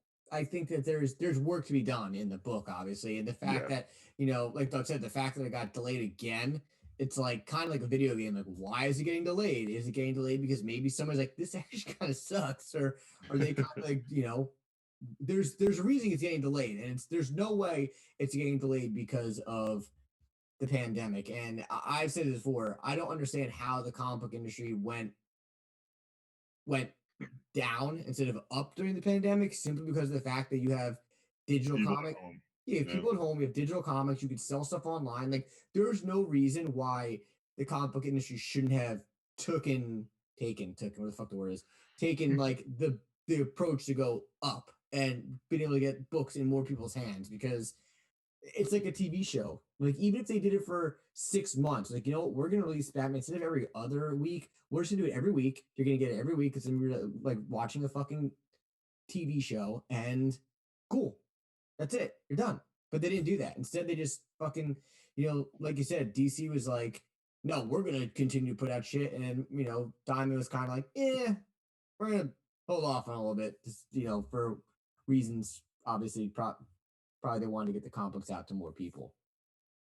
there's work to be done in the book, obviously, and the fact that, you know, like Doug said, the fact that it got delayed again, it's like kind of like a video game. Like, why is it getting delayed? Is it getting delayed because maybe someone's like, this actually kind of sucks, or are they kind of like, you know, there's a reason it's getting delayed, and there's no way it's getting delayed because of the pandemic. And I've said this before, I don't understand how the comic book industry went down instead of up during the pandemic, simply because of the fact that you have digital comics. Yeah, people at home, you have digital comics, you could sell stuff online. Like, there's no reason why the comic book industry shouldn't have taken, what the fuck the word is, taken like the approach to go up and being able to get books in more people's hands, because it's like a TV show. Like, even if they did it for 6 months, like, you know what, we're gonna release Batman instead of every other week, we're just gonna do it every week. You're gonna get it every week because then we're like watching a fucking TV show, and cool. That's it. You're done. But they didn't do that. Instead, they just fucking, like you said, DC was like, no, we're gonna continue to put out shit, and then, Diamond was kind of like, we're gonna hold off on a little bit, just for reasons, obviously, probably they wanted to get the comic books out to more people.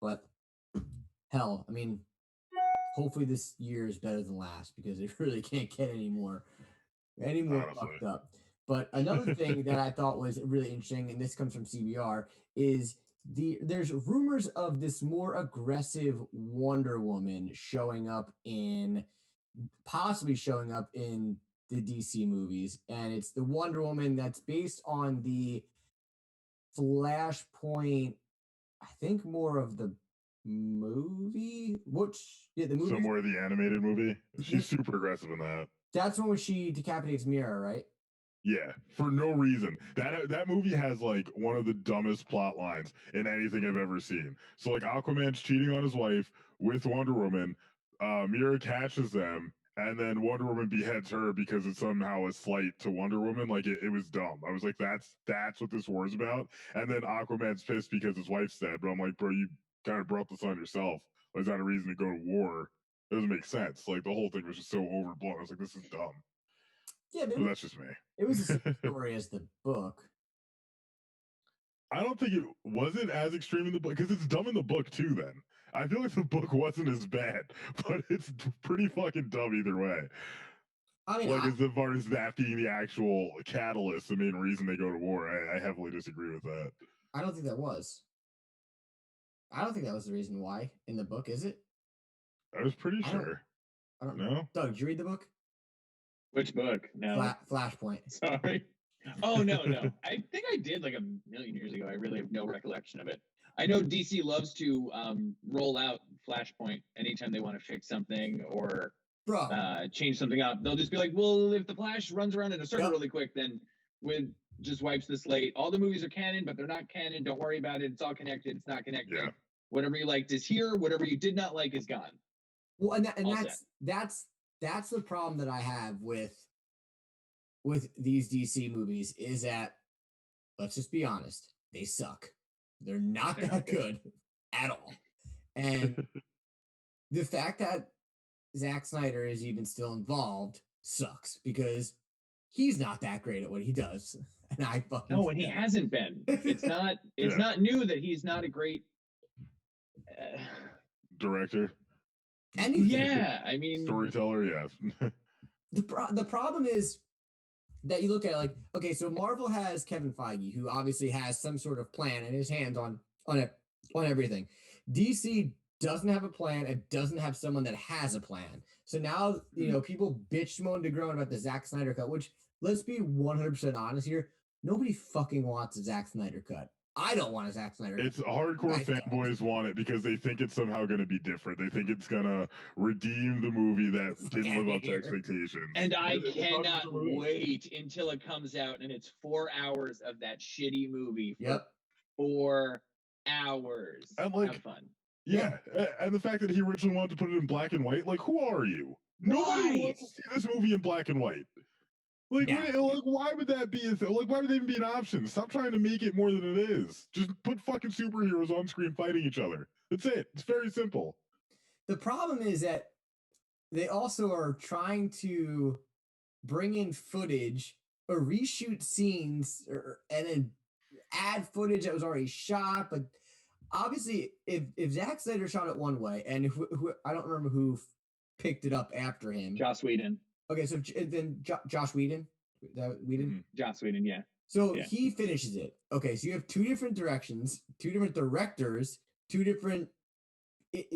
But hell, I mean, hopefully this year is better than last, because it really can't get any more fucked up. But another thing that I thought was really interesting, and this comes from CBR, is there's rumors of this more aggressive Wonder Woman possibly showing up in the DC movies, and it's the Wonder Woman that's based on the Flashpoint, I think more of the movie, the movie. So more of the animated movie. She's super aggressive in that. That's when she decapitates Mira, right? Yeah, for no reason. That movie has like one of the dumbest plot lines in anything I've ever seen. So like Aquaman's cheating on his wife with Wonder Woman. Mira catches them, and then Wonder Woman beheads her because it's somehow a slight to Wonder Woman. Like it was dumb. I was like, that's what this war is about. And then Aquaman's pissed because his wife's dead. But I'm like, bro, you kind of brought this on yourself. Is that a reason to go to war? It doesn't make sense. Like the whole thing was just so overblown. I was like, this is dumb. Yeah, but that's just me. It was the same story as the book. I don't think it wasn't as extreme in the book, because it's dumb in the book too. Then I feel like the book wasn't as bad, but it's pretty fucking dumb either way. I mean, like as far as that being the actual catalyst, the main reason they go to war, I heavily disagree with that. I don't think that was. I don't think that was the reason why in the book, is it? I was pretty sure. I don't know. Doug, did you read the book? Which book? No. Flashpoint. Sorry. Oh, no. I think I did like a million years ago. I really have no recollection of it. I know DC loves to roll out Flashpoint anytime they want to fix something or change something up. They'll just be like, well, if the Flash runs around in a circle really quick, then just wipes the slate. All the movies are canon, but they're not canon. Don't worry about it. It's all connected. It's not connected. Yeah. Whatever you liked is here. Whatever you did not like is gone. Well, and that's the problem that I have with these DC movies, is that, let's just be honest, they suck. They're not that good at all. And the fact that Zack Snyder is even still involved sucks, because he's not that great at what he does. And I fucking no, and he hasn't been. It's not new that he's not a great director. Anything. I mean, storyteller, yes. The problem is that you look at, like, okay, so Marvel has Kevin Feige, who obviously has some sort of plan in his hands on everything. DC doesn't have a plan and doesn't have someone that has a plan. So now, people bitch, moan, to groan about the Zack Snyder cut, which, let's be 100% honest here, nobody fucking wants a Zack Snyder cut. I don't want a Zack Snyder cut. It's hardcore fanboys want it because they think it's somehow going to be different. They think it's going to redeem the movie that didn't live up to expectations. And I cannot wait until it comes out and it's 4 hours of that shitty movie. Yep. 4 hours. And like, have fun. Yeah, and the fact that he originally wanted to put it in black and white, like, who are you? Nobody wants to see this movie in black and white. Like, why would that be? Like, why would that even be an option? Stop trying to make it more than it is. Just put fucking superheroes on screen fighting each other. That's it. It's very simple. The problem is that they also are trying to bring in footage or reshoot scenes and then add footage that was already shot. But obviously, if Zack Snyder shot it one way, and who I don't remember who picked it up after him. Joss Whedon. Okay, so then Josh Whedon? Whedon? Mm-hmm. Joss Whedon, yeah. So he finishes it. Okay, so you have two different directions, two different directors, two different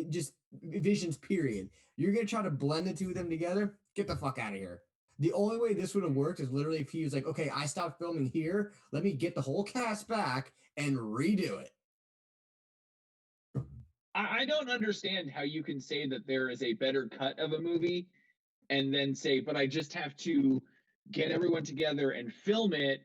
just visions, period. You're going to try to blend the two of them together? Get the fuck out of here. The only way this would have worked is literally if he was like, okay, I stopped filming here. Let me get the whole cast back and redo it. I don't understand how you can say that there is a better cut of a movie and then say, but I just have to get everyone together and film it,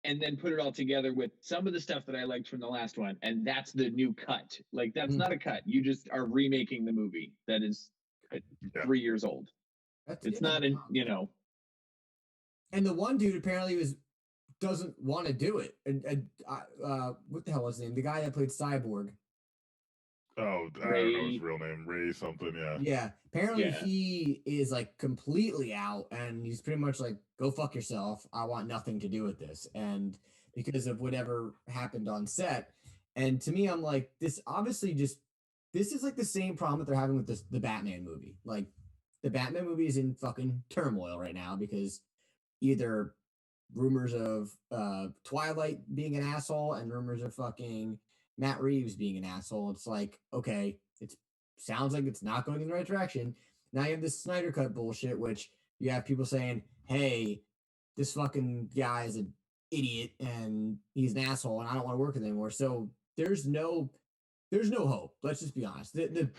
and then put it all together with some of the stuff that I liked from the last one, and that's the new cut. Like that's not a cut. You just are remaking the movie that is 3 years old. It's not an, you know. And the one dude apparently doesn't want to do it. And what the hell was his name? The guy that played Cyborg. Oh, I don't know his real name. Ray something, yeah. Yeah. Apparently he is like completely out, and he's pretty much like, go fuck yourself. I want nothing to do with this. And because of whatever happened on set. And to me, I'm like, this is like the same problem that they're having with the Batman movie. Like the Batman movie is in fucking turmoil right now because either rumors of Twilight being an asshole and rumors of fucking Matt Reeves being an asshole. It's like, okay, it sounds like it's not going in the right direction. Now you have this Snyder Cut bullshit, which you have people saying, hey, this fucking guy is an idiot and he's an asshole and I don't want to work with him anymore. So there's no hope. Let's just be honest. The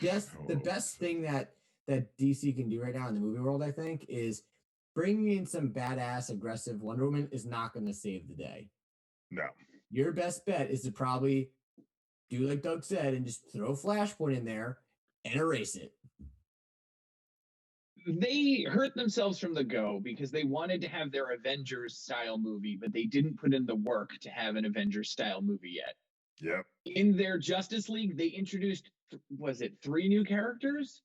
best thing that DC can do right now in the movie world, I think, is bringing in some badass, aggressive Wonder Woman is not going to save the day. No. Your best bet is to probably do like Doug said and just throw Flashpoint in there and erase it. They hurt themselves from the go because they wanted to have their Avengers style movie, but they didn't put in the work to have an Avengers style movie yet. Yep. In their Justice League, they introduced, was it 3 new characters?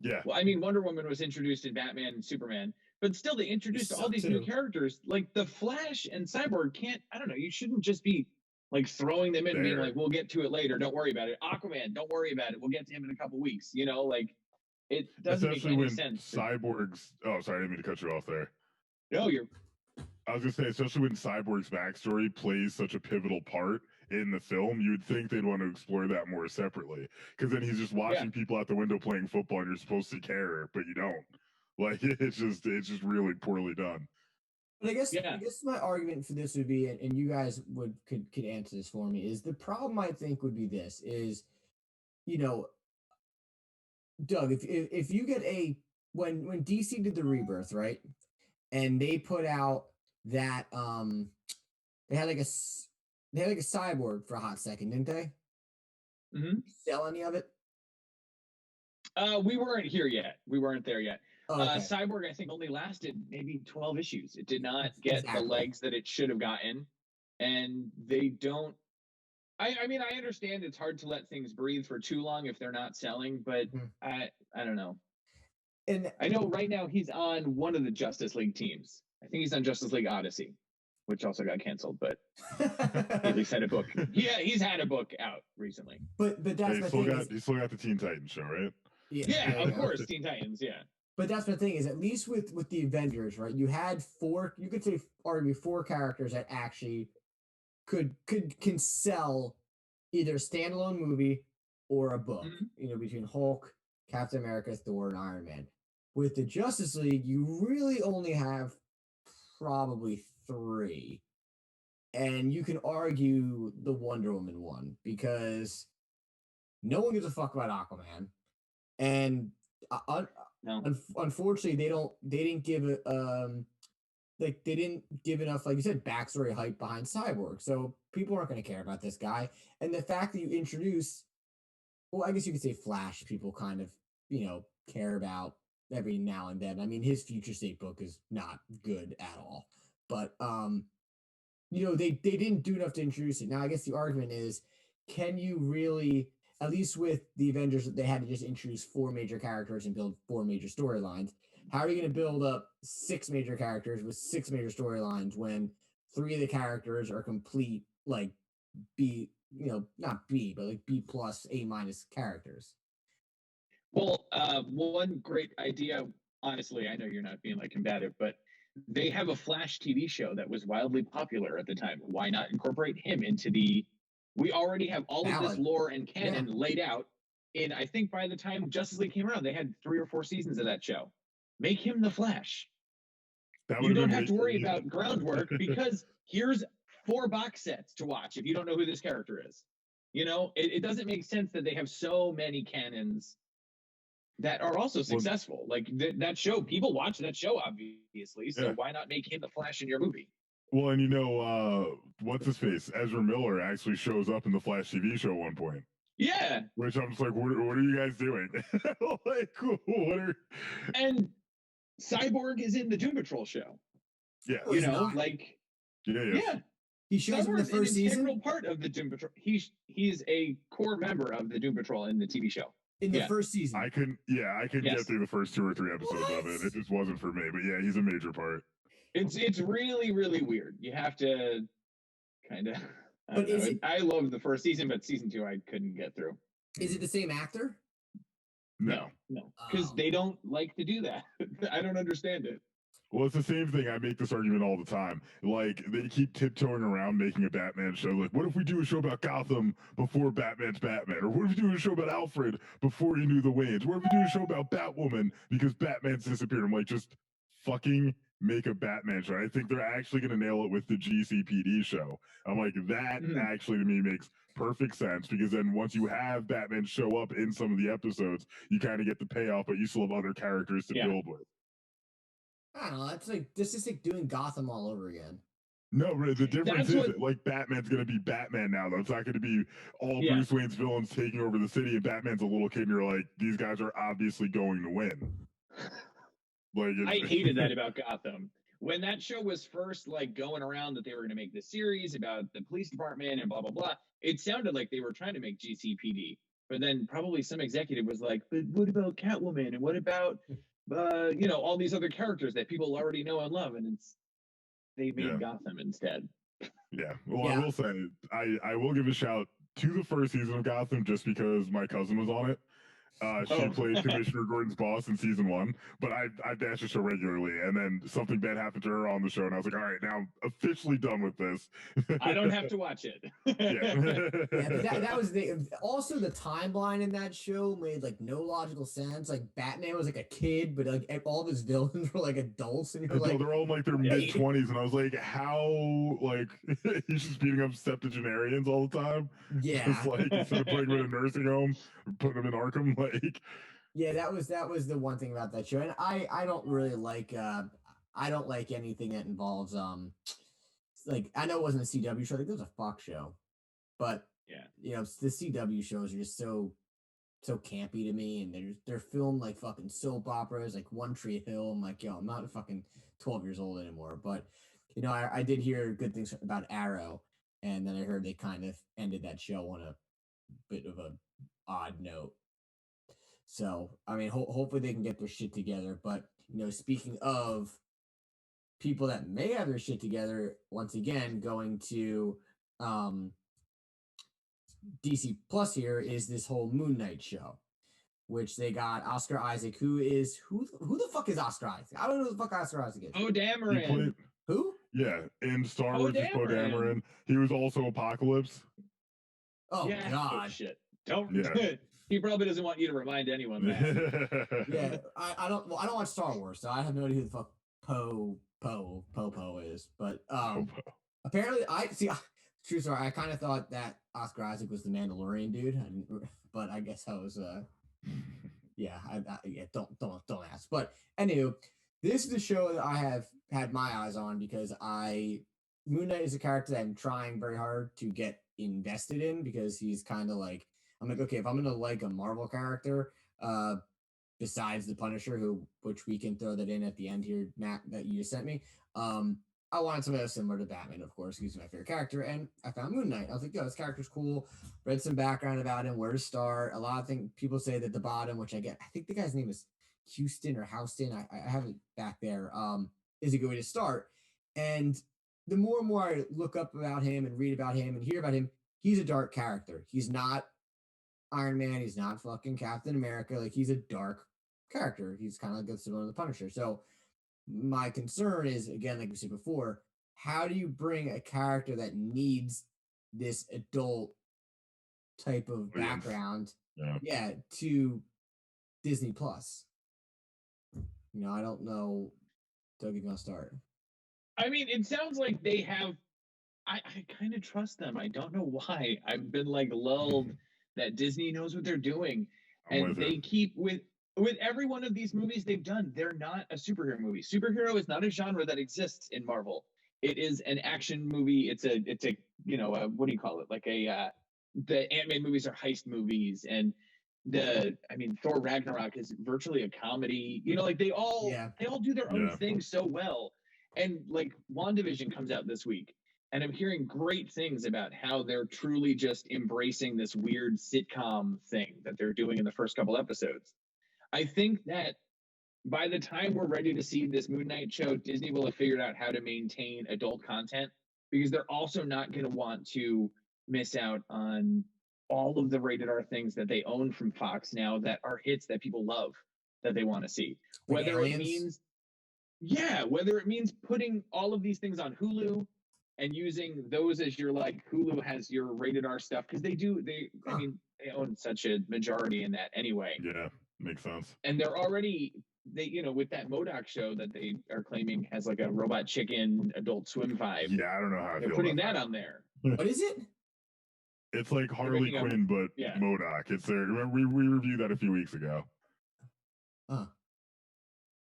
Yeah. Well, I mean, Wonder Woman was introduced in Batman and Superman, but still they introduced all these new characters. Like the Flash and Cyborg I don't know, you shouldn't just be like throwing them in and being like, we'll get to it later. Don't worry about it. Aquaman, don't worry about it. We'll get to him in a couple weeks. You know, like it doesn't make any sense. Cyborg's, oh, sorry, I didn't mean to cut you off there. No, I was going to say, especially when Cyborg's backstory plays such a pivotal part in the film, you would think they'd want to explore that more separately. Because then he's just watching people out the window playing football and you're supposed to care, but you don't. Like, it's just really poorly done. But I guess my argument for this would be, and you guys could answer this for me, is the problem I think would be this is, you know, Doug, if you get when DC did the Rebirth, right, and they put out that they had like a Cyborg for a hot second, didn't they? Mm-hmm. Sell any of it? We weren't here yet. We weren't there yet. Oh, okay. Cyborg, I think, only lasted maybe 12 issues. It did not get the legs that it should have gotten. And they don't... I mean, I understand it's hard to let things breathe for too long if they're not selling, but I don't know. And I know right now he's on one of the Justice League teams. I think he's on Justice League Odyssey, which also got canceled, but he at least had a book. Yeah, he's had a book out recently. But that's he still got the Teen Titans show, right? Yeah, of course, Teen Titans, yeah. But that's the thing is, at least with the Avengers, right? You had 4, you could say arguably 4 characters that actually can sell either a standalone movie or a book. You know, between Hulk, Captain America, Thor, and Iron Man. With the Justice League, you really only have probably 3, and you can argue the Wonder Woman one because no one gives a fuck about Aquaman, and unfortunately they didn't give it they didn't give enough, like you said, backstory hype behind Cyborg, so people aren't going to care about this guy. And the fact that you introduce, well, I guess you could say Flash, people kind of, you know, care about every now and then. I mean, his Future State book is not good at all, but you know, they didn't do enough to introduce it. Now I guess the argument is, can you really, at least with the Avengers, they had to just introduce 4 major characters and build 4 major storylines. How are you going to build up 6 major characters with 6 major storylines when 3 of the characters are complete, like B, you know, not B, but like B+, A- characters? Well, one great idea, honestly, I know you're not being like combative, but they have a Flash TV show that was wildly popular at the time. Why not incorporate him into we already have all of this lore and canon laid out. And I think by the time Justice League came around, they had 3 or 4 seasons of that show. Make him the Flash. You don't have to worry about groundwork because here's 4 box sets to watch if you don't know who this character is. You know, it doesn't make sense that they have so many canons that are also successful. Like that show, people watch that show, obviously. So why not make him the Flash in your movie? Well, and you know, what's his face? Ezra Miller actually shows up in the Flash TV show at one point. Yeah. Which I'm just like, what are you guys doing? Like, what are... And Cyborg is in the Doom Patrol show. Yeah. No, You he's know, not. like, Yeah. He shows up in the Cyborg's first an integral season. part of the Doom Patrol. He's a core member of the Doom Patrol in the TV show. In the first season. I couldn't get through the first 2 or 3 episodes of it. It just wasn't for me. But yeah, he's a major part. It's really, really weird. You have to kind of. I love the first season, but season 2 I couldn't get through. Is it the same actor? No, because they don't like to do that. I don't understand it. Well, it's the same thing. I make this argument all the time. Like, they keep tiptoeing around making a Batman show. Like, what if we do a show about Gotham before Batman's Batman? Or what if we do a show about Alfred before he knew the Waynes? What if we do a show about Batwoman because Batman's disappeared? I'm like, just fucking make a Batman show. I think they're actually going to nail it with the GCPD show. I'm like, that actually to me makes perfect sense, because then once you have Batman show up in some of the episodes, you kind of get the payoff, but you still have other characters to build with. I don't know. That's just like doing Gotham all over again. No, the difference is that, like, Batman's going to be Batman now, though. It's not going to be all Bruce Wayne's villains taking over the city, and Batman's a little kid, and you're like, these guys are obviously going to win. Like, I hated that about Gotham. When that show was first, like, going around that they were going to make this series about the police department and blah, blah, blah, it sounded like they were trying to make GCPD. But then probably some executive was like, but what about Catwoman? And what about... all these other characters that people already know and love, and they made Gotham instead. Yeah. Well, I will say, I will give a shout to the first season of Gotham just because my cousin was on it. She played Commissioner Gordon's boss in season 1, but I dash the show regularly, and then something bad happened to her on the show, and I was like, all right, now I'm officially done with this. I don't have to watch it. That was also the timeline in that show made like no logical sense. Like Batman was like a kid, but like all of his villains were like adults, and you're like, they're all in like their mid-20s, and I was like, how, like, he's just beating up septuagenarians all the time? Yeah. Just like, instead of putting him in a nursing home, putting him in Arkham, like. Yeah, that was the one thing about that show, and I don't really like I don't like anything that involves like, I know it wasn't a CW show, I think it was a Fox show, but the CW shows are just so campy to me, and they're filmed like fucking soap operas, like One Tree Hill. I'm like, yo, I'm not fucking 12 years old anymore. But I did hear good things about Arrow, and then I heard they kind of ended that show on a bit of a odd note. So, I mean, hopefully they can get their shit together. But, speaking of people that may have their shit together, once again, going to DC Plus here is this whole Moon Knight show, which they got Oscar Isaac, who the fuck is Oscar Isaac? I don't know who the fuck Oscar Isaac is. Oh, Dameron. Who? Yeah, in Star Wars is Poe Dameron. He was also Apocalypse. Oh, God. Oh, shit. He probably doesn't want you to remind anyone that. Yeah, I don't watch Star Wars, so I have no idea who the fuck Poe is. But apparently, true story, I kind of thought that Oscar Isaac was the Mandalorian dude, but I guess I was don't ask. But anywho, this is the show that I have had my eyes on because Moon Knight is a character that I'm trying very hard to get invested in, because he's kind of like, I'm like, okay, if I'm gonna like a Marvel character, besides the Punisher, which we can throw that in at the end here, Matt, that you just sent me. I wanted somebody else similar to Batman, of course. He's my favorite character, and I found Moon Knight. I was like, yo, this character's cool. Read some background about him, where to start. A lot of things people say that the bottom, which I think the guy's name is Houston or Houston. I have it back there. Is a good way to start. And the more and more I look up about him and read about him and hear about him, he's a dark character. He's not Iron Man. He's not fucking Captain America. Like, he's a dark character. He's kind of like similar to the Punisher. So my concern is, again, like we said before, how do you bring a character that needs this adult type of background to Disney Plus? I don't know. Doug, you're gonna start. I mean, it sounds like they have. I kind of trust them. I don't know why. I've been like lulled that Disney knows what they're doing, and they keep with with every one of these movies they've done, they're not a superhero movie. Superhero is not a genre that exists in Marvel. It is an action movie. It's a what do you call it? Like the Ant-Man movies are heist movies, and Thor Ragnarok is virtually a comedy. Like they all do their own thing so well. And like WandaVision comes out this week, and I'm hearing great things about how they're truly just embracing this weird sitcom thing that they're doing in the first couple episodes. I think that by the time we're ready to see this Moon Knight show, Disney will have figured out how to maintain adult content, because they're also not going to want to miss out on all of the rated R things that they own from Fox now that are hits that people love, that they want to see. Like Whether Aliens? whether it means putting all of these things on Hulu and using those as your, like, Hulu has your rated R stuff, because they own such a majority in that anyway. Yeah, makes sense. And they're already with that MODOK show that they are claiming has like a Robot Chicken Adult Swim vibe. Yeah, I don't know how I they're feel putting about that on there. What is it? It's like Harley Quinn, but MODOK. It's there. We reviewed that a few weeks ago.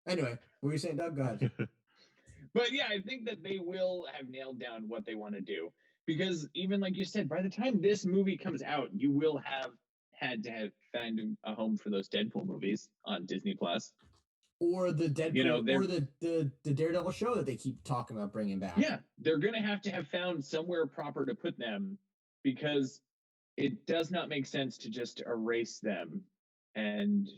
Anyway, what were you saying, Doug? Go ahead. But yeah, I think that they will have nailed down what they want to do, because even like you said, by the time this movie comes out, you will have had to have found a home for those Deadpool movies on Disney Plus, or the Deadpool, or the Daredevil show that they keep talking about bringing back. Yeah, they're gonna have to have found somewhere proper to put them, because it does not make sense to just erase them and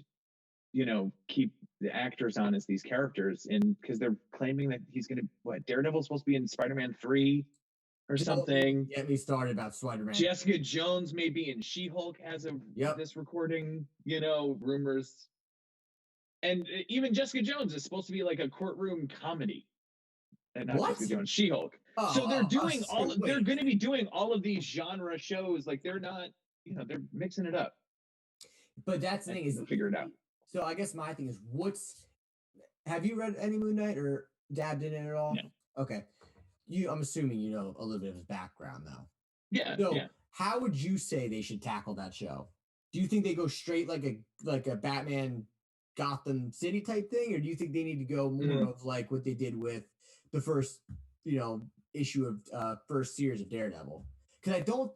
keep the actors on as these characters, and because they're claiming that he's gonna Daredevil's supposed to be in Spider-Man 3 or something. Get me started about Spider-Man. Jessica Jones may be in She-Hulk as of this recording, rumors. And even Jessica Jones is supposed to be like a courtroom comedy. And not Jessica Jones, She-Hulk. So they're doing they're going to be doing all of these genre shows. Like they're not, they're mixing it up. But that's the thing is, figure it out. So I guess my thing is, have you read any Moon Knight or dabbed in it at all? No. Okay. I'm assuming you know a little bit of his background though. Yeah. So how would you say they should tackle that show? Do you think they go straight like a Batman Gotham City type thing, or do you think they need to go more of like what they did with the first, issue of first series of Daredevil? Because I don't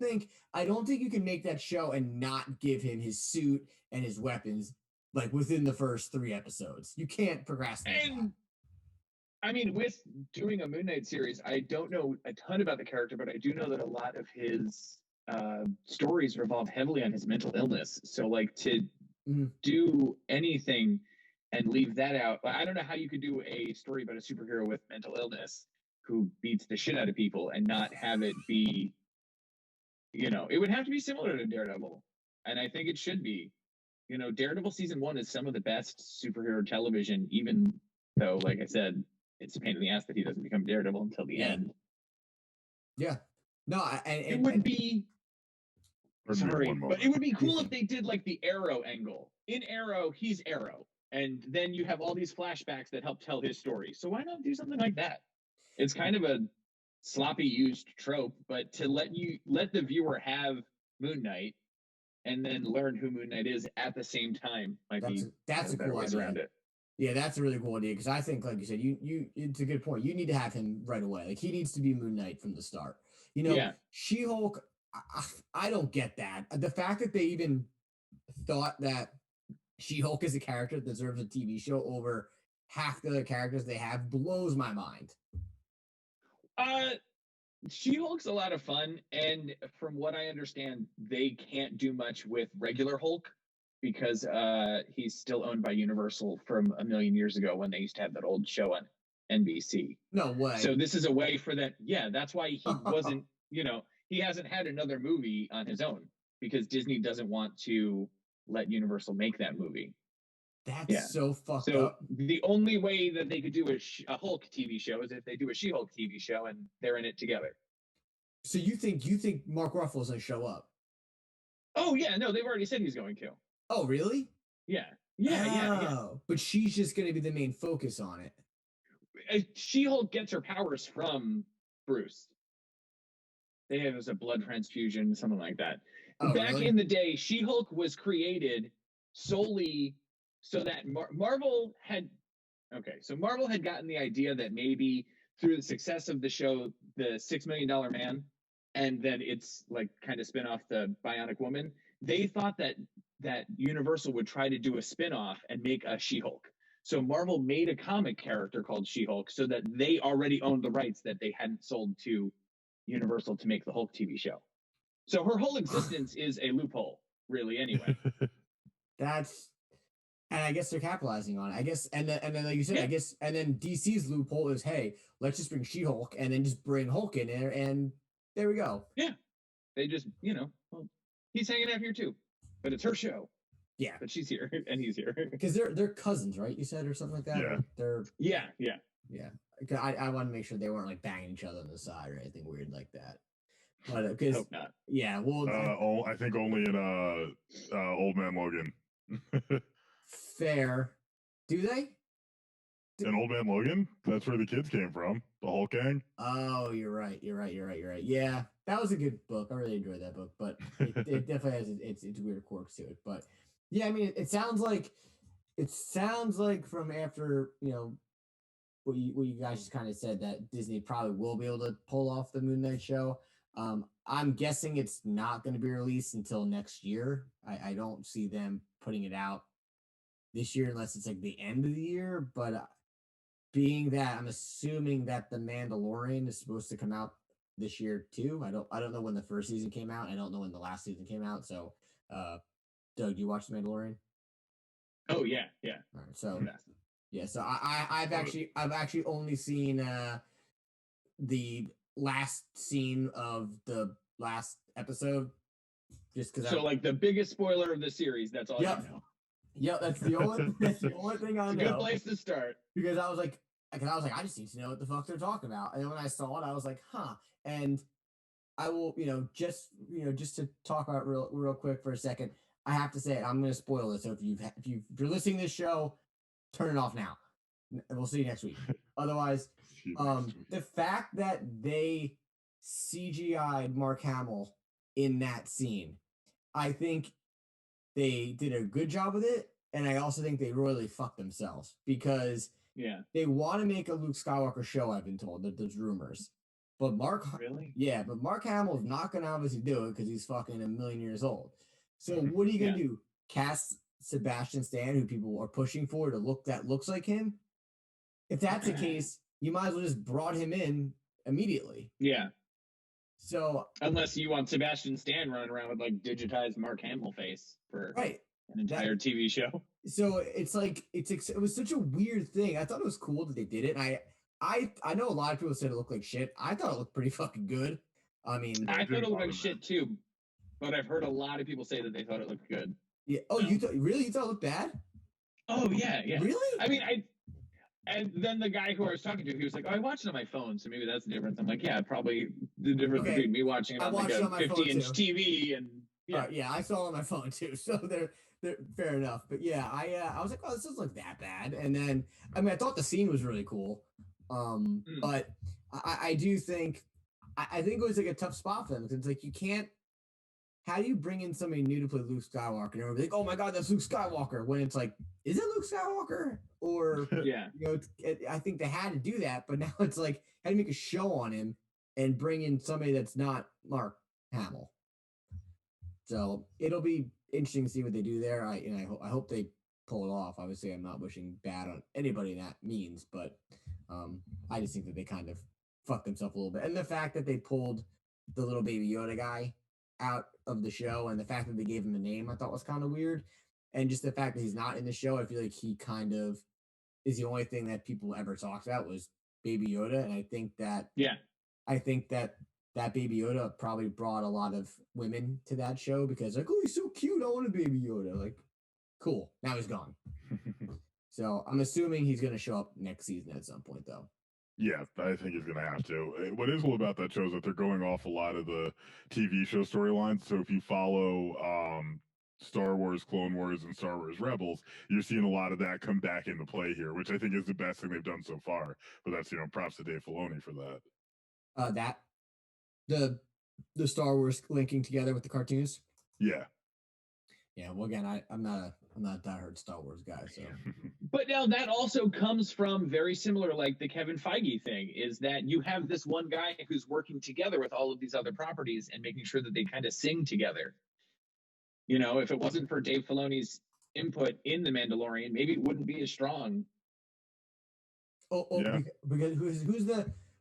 think you can make that show and not give him his suit and his weapons like within the first 3 episodes. You can't procrastinate. And I mean, with doing a Moon Knight series, I don't know a ton about the character, but I do know that a lot of his stories revolve heavily on his mental illness. So like to do anything and leave that out, I don't know how you could do a story about a superhero with mental illness who beats the shit out of people and not have it be, it would have to be similar to Daredevil. And I think it should be. Daredevil season 1 is some of the best superhero television, even though, like I said, it's a pain in the ass that he doesn't become Daredevil until the end. Yeah. No, it would be... Sorry, but it would be cool if they did like the Arrow angle. In Arrow, he's Arrow. And then you have all these flashbacks that help tell his story. So why not do something like that? It's kind of a sloppy used trope, but to let the viewer have Moon Knight and then learn who Moon Knight is at the same time that's a cool idea. Around it. Yeah, that's a really cool idea, because I think, like you said, it's a good point. You need to have him right away. Like he needs to be Moon Knight from the start. She-Hulk, I don't get that. The fact that they even thought that She-Hulk is a character that deserves a TV show over half the other characters they have blows my mind. She-Hulk's a lot of fun, and from what I understand, they can't do much with regular Hulk because he's still owned by Universal from a million years ago when they used to have that old show on NBC. No way. So this is a way for that. Yeah, that's why he wasn't, he hasn't had another movie on his own, because Disney doesn't want to let Universal make that movie. That's so fucked up. So the only way that they could do a Hulk TV show is if they do a She-Hulk TV show and they're in it together. So you think Mark Ruffalo's going to show up? Oh yeah, no, they've already said he's going to. Oh really? Yeah. But she's just going to be the main focus on it. She-Hulk gets her powers from Bruce. They have a blood transfusion, something like that. Oh, Back really? in the day, She-Hulk was created solely so that Marvel had Marvel had gotten the idea that maybe through the success of the show, the $6 Million Man, and then it's like kind of spin off the Bionic Woman, they thought that Universal would try to do a spin-off and make a She-Hulk. So Marvel made a comic character called She-Hulk so that they already owned the rights that they hadn't sold to Universal to make the Hulk TV show. So her whole existence is a loophole, really, anyway. And I guess they're capitalizing on it. I guess, and then like you said, Yeah. I guess, and then DC's loophole is, hey, let's just bring She-Hulk and then just bring Hulk in there, and there we go. Yeah, they just, well, he's hanging out here too, but it's her show. Yeah, but she's here and he's here because they're cousins, right? You said, or something like that. Yeah, like they're yeah. I want to make sure they weren't like banging each other on the side or anything weird like that. But because hope not. Yeah, well, I think only in Old Man Logan. Fair. Do they? In Old Man Logan, that's where the kids came from. The Hulk gang. Oh, you're right. Yeah, that was a good book. I really enjoyed that book, but it definitely has its weird quirks to it. But yeah, I mean, it sounds like from after what you guys just kind of said, that Disney probably will be able to pull off the Moon Knight show. I'm guessing it's not going to be released until next year. I don't see them putting it out this year unless it's like the end of the year. But being that, I'm assuming that The Mandalorian is supposed to come out this year too. I don't know when the first season came out. I don't know when the last season came out. So, Doug, do you watch The Mandalorian? Oh yeah. All right, so yeah, so I've actually only seen the last scene of the last episode, just because. So like the biggest spoiler of the series. That's all you know. Yep, that's the only thing I know. It's a good place to start. Because I was like, I just need to know what the fuck they're talking about. And then when I saw it, I was like, huh. And I will, just to talk about real quick for a second, I have to say it. I'm going to spoil it. So if you're listening to this show, turn it off now. We'll see you next week. Otherwise, the fact that they CGI'd Mark Hamill in that scene, I think they did a good job with it, and I also think they really fucked themselves because they want to make a Luke Skywalker show. I've been told that there's rumors, but Mark Hamill is not going to obviously do it because he's fucking a million years old. So what are you going to do? Cast Sebastian Stan, who people are pushing for to looks like him? If that's the case, you might as well just brought him in immediately. Yeah. So unless you want Sebastian Stan running around with like digitized Mark Hamill face for an entire TV show. So it's like it was such a weird thing. I thought it was cool that they did it. And I know a lot of people said it looked like shit. I thought it looked pretty fucking good. I mean, I thought it looked like shit too, but I've heard a lot of people say that they thought it looked good. Yeah. Oh, you thought it looked bad? Oh yeah. Really? I mean, and then the guy who I was talking to, he was like, "Oh, I watched it on my phone, so maybe that's the difference." I'm like, "Yeah, probably the difference between me watching it on like a 50-inch TV and." Yeah, I saw it on my phone too. So they're fair enough. But yeah, I was like, "Oh, this doesn't look that bad." And then I thought the scene was really cool. But I do think I think it was like a tough spot for them because it's like you can't. How do you bring in somebody new to play Luke Skywalker? And everybody's like, "Oh my God, that's Luke Skywalker." When it's like, is it Luke Skywalker? Or I think they had to do that, but now it's like, how do you make a show on him and bring in somebody that's not Mark Hamill? So it'll be interesting to see what they do there. I hope they pull it off. Obviously, I'm not wishing bad on anybody that means, but I just think that they kind of fucked themselves a little bit. And the fact that they pulled the little baby Yoda guy out of the show, and the fact that they gave him a name, I thought was kind of weird. And just the fact that he's not in the show, I feel like he kind of is the only thing that people ever talked about was Baby Yoda. And I think that that Baby Yoda probably brought a lot of women to that show because like, oh, he's so cute, I want a Baby Yoda. Like, cool. Now he's gone. So I'm assuming he's going to show up next season at some point, though. Yeah, I think he's going to have to. What is cool about that show is that they're going off a lot of the TV show storylines. So if you follow Star Wars Clone Wars and Star Wars Rebels, you're seeing a lot of that come back into play here, which I think is the best thing they've done so far. But that's, props to Dave Filoni for that. The Star Wars linking together with the cartoons? Yeah. Yeah, well, again, I'm not a diehard Star Wars guy, so But now that also comes from very similar, like the Kevin Feige thing, is that you have this one guy who's working together with all of these other properties and making sure that they kind of sing together. You know, if it wasn't for Dave Filoni's input in The Mandalorian, maybe it wouldn't be as strong. Yeah. Because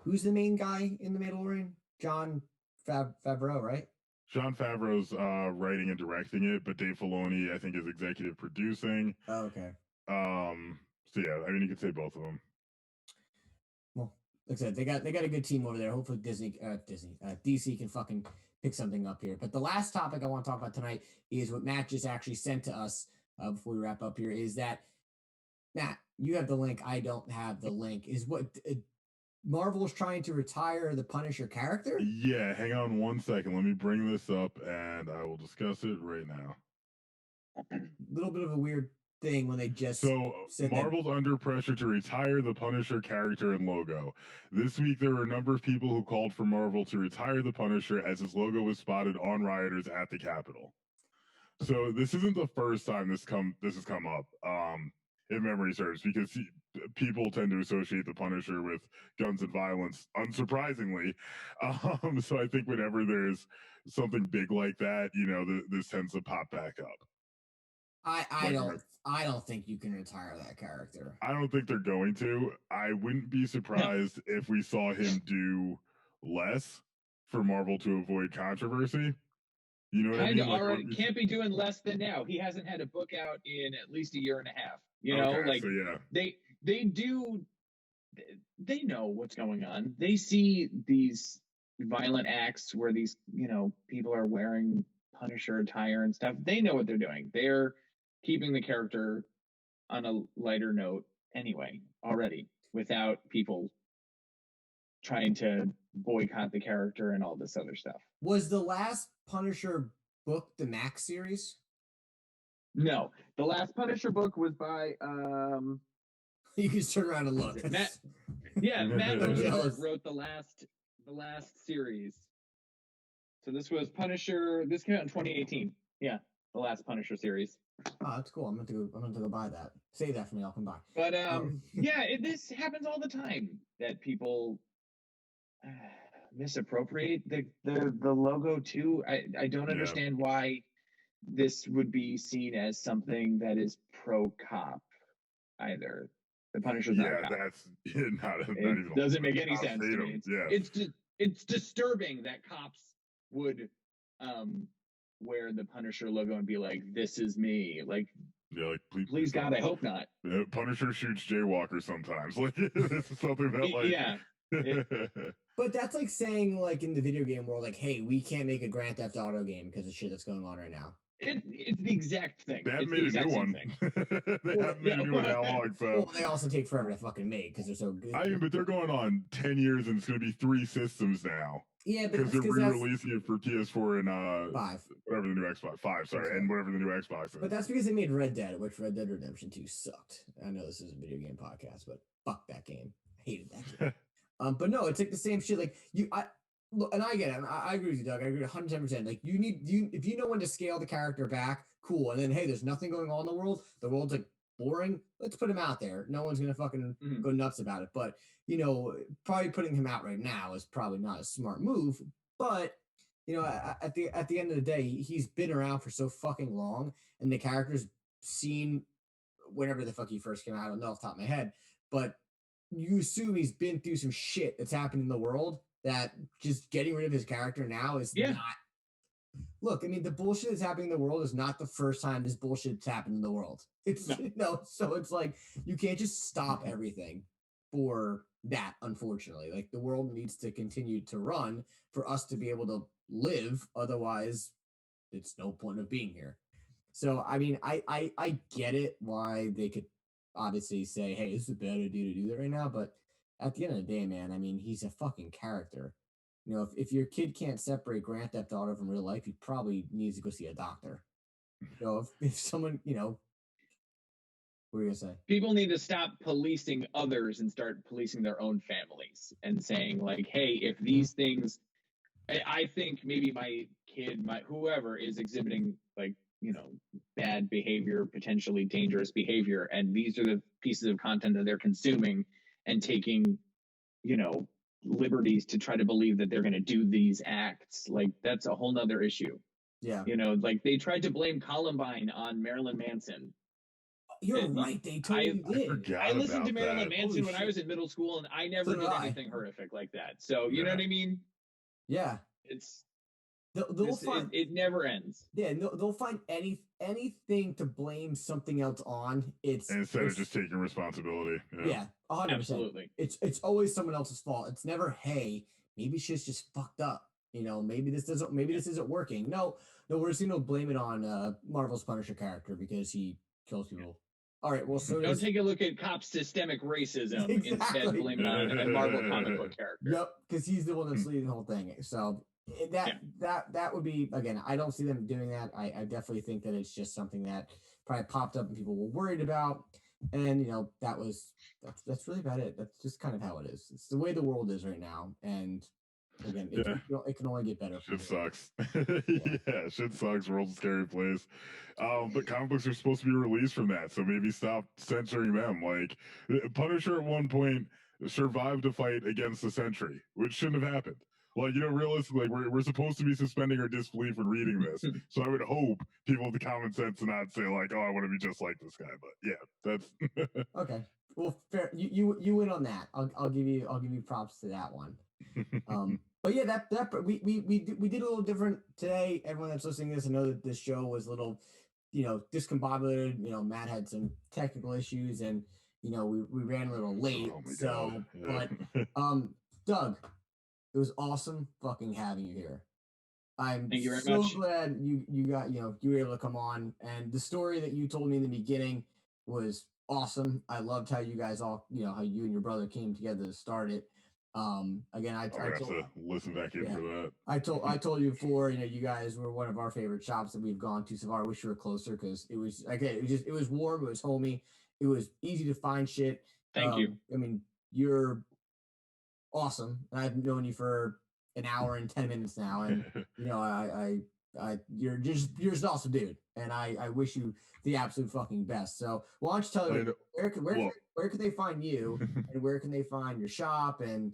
who's the main guy in The Mandalorian? Jon Favreau, right? Jon Favreau's writing and directing it, but Dave Filoni, I think, is executive producing. Oh, okay. So yeah, I mean, you could say both of them. Well, like I said, they got a good team over there. Hopefully, DC can fucking pick something up here. But the last topic I want to talk about tonight is what Matt just actually sent to us before we wrap up here. Is that Matt? You have the link. I don't have the link. Is what Marvel's trying to retire the Punisher character? Yeah, hang on one second. Let me bring this up and I will discuss it right now. A little bit of a weird thing when they just said Marvel's under pressure to retire the Punisher character and logo. This week there were a number of people who called for Marvel to retire the Punisher as his logo was spotted on rioters at the Capitol. So this isn't the first time this has come up. If memory serves, because people tend to associate the Punisher with guns and violence, unsurprisingly. So I think whenever there's something big like that, you know, this tends to pop back up. I don't think you can retire that character. I don't think they're going to. I wouldn't be surprised if we saw him do less for Marvel to avoid controversy. You know what I mean? Already can't be doing less than now. He hasn't had a book out in at least a year and a half. You know, like so yeah. They know what's going on. They see these violent acts where these, you know, people are wearing Punisher attire and stuff. They know what they're doing. They're keeping the character on a lighter note anyway, already, without people trying to boycott the character and all this other stuff. Was the last Punisher book the Max series? No, the last Punisher book was by you can just turn around and look. Matt wrote the last series. So this was Punisher. This came out in 2018. Yeah, the last Punisher series. Oh, that's cool. I'm going to go buy that. Save that for me. I'll come by. But this happens all the time that people misappropriate the logo too. I don't understand why this would be seen as something that is pro cop either. The Punisher's not a cop. That's not it even doesn't make any sense to me. Yeah. It's disturbing that cops would wear the Punisher logo and be like, "This is me." Like, yeah, like please God, I hope not. Punisher shoots jaywalkers sometimes. Like this is something that like yeah. But that's like saying, like, in the video game world, like, hey, we can't make a Grand Theft Auto game because of shit that's going on right now. It's the exact thing. They haven't made a new one. They haven't made a new one that long. So well, they also take forever to fucking make because they're so good. I mean, but they're going on 10 years and it's going to be 3 systems now. Yeah, because they're re-releasing it for PS4 and 5, whatever the new Xbox 5, sorry, and whatever the new Xbox is. But that's because they made Red Dead, which Red Dead Redemption 2 sucked. I know this is a video game podcast, but fuck that game. I hated that game. But no, it's like the same shit. Like and I get it. I agree with you, Doug. I agree 110%. Like if you know when to scale the character back, cool. And then hey, there's nothing going on in the world. The world's like boring. Let's put him out there. No one's gonna fucking go nuts about it. But you know, probably putting him out right now is probably not a smart move. But you know, at the end of the day, he's been around for so fucking long, and the character's seen whenever the fuck he first came out. I don't know off the top of my head, but you assume he's been through some shit that's happened in the world that just getting rid of his character now is not. Look, I mean, the bullshit that's happening in the world is not the first time this bullshit's happened in the world. It's so it's like you can't just stop everything for that, unfortunately. Like the world needs to continue to run for us to be able to live. Otherwise, it's no point of being here. So I mean, I get it why they could obviously say, hey, this is a bad idea to do that right now, but at the end of the day, man, I mean, he's a fucking character. You know, if your kid can't separate Grand Theft Auto from real life, he probably needs to go see a doctor. You know, if someone, you know, what are you gonna say? People need to stop policing others and start policing their own families and saying like, hey, if these things, I think maybe my kid, whoever is exhibiting like bad behavior, potentially dangerous behavior, and these are the pieces of content that they're consuming and taking, liberties to try to believe that they're going to do these acts. Like, that's a whole nother issue. Yeah. Like they tried to blame Columbine on Marilyn Manson. You're right. They totally did. I listened to Marilyn Manson when I was in middle school, and I never did anything horrific like that. So you know what I mean? Yeah. It never ends. Yeah, they'll find anything to blame something else on. Instead of just taking responsibility. Yeah, 100%. Absolutely. It's always someone else's fault. It's never, hey, maybe shit's just fucked up. Maybe this isn't working. No, we're just gonna blame it on Marvel's Punisher character because he kills people. All right, well, so don't take a look at Cop's systemic racism. Instead, blame it on a Marvel comic book character. Yep, because he's the one that's leading the whole thing. So that would be, again, I don't see them doing that. I definitely think that it's just something that probably popped up and people were worried about, and that's really about it. That's just kind of how it is. It's the way the world is right now, and again, it can only get better. Shit sucks. Yeah, shit sucks. World's a scary place. But comic books are supposed to be released from that, so maybe stop censoring them. Like, Punisher at one point survived a fight against the Sentry, which shouldn't have happened. Like, realistically, we're supposed to be suspending our disbelief when reading this. So I would hope people with the common sense to not say like, "Oh, I want to be just like this guy." But yeah, that's okay. Well, fair. You win on that. I'll give you props to that one. But yeah, that we did a little different today. Everyone that's listening to this, I know that this show was a little, discombobulated. Matt had some technical issues, and we ran a little late. But Doug, it was awesome fucking having you here. I'm Thank you very so much. glad you got you were able to come on, and the story that you told me in the beginning was awesome. I loved how you guys all how you and your brother came together to start it. Again, I have to listen back in for that. I told you before, you guys were one of our favorite shops that we've gone to so far. I wish you were closer because it was it was warm, it was homey, it was easy to find shit. Thank you. I mean, you're awesome. I've known you for an hour and 10 minutes now, and you're just an awesome dude, and I wish you the absolute fucking best. So why don't you tell me where can they find you, and where can they find your shop, and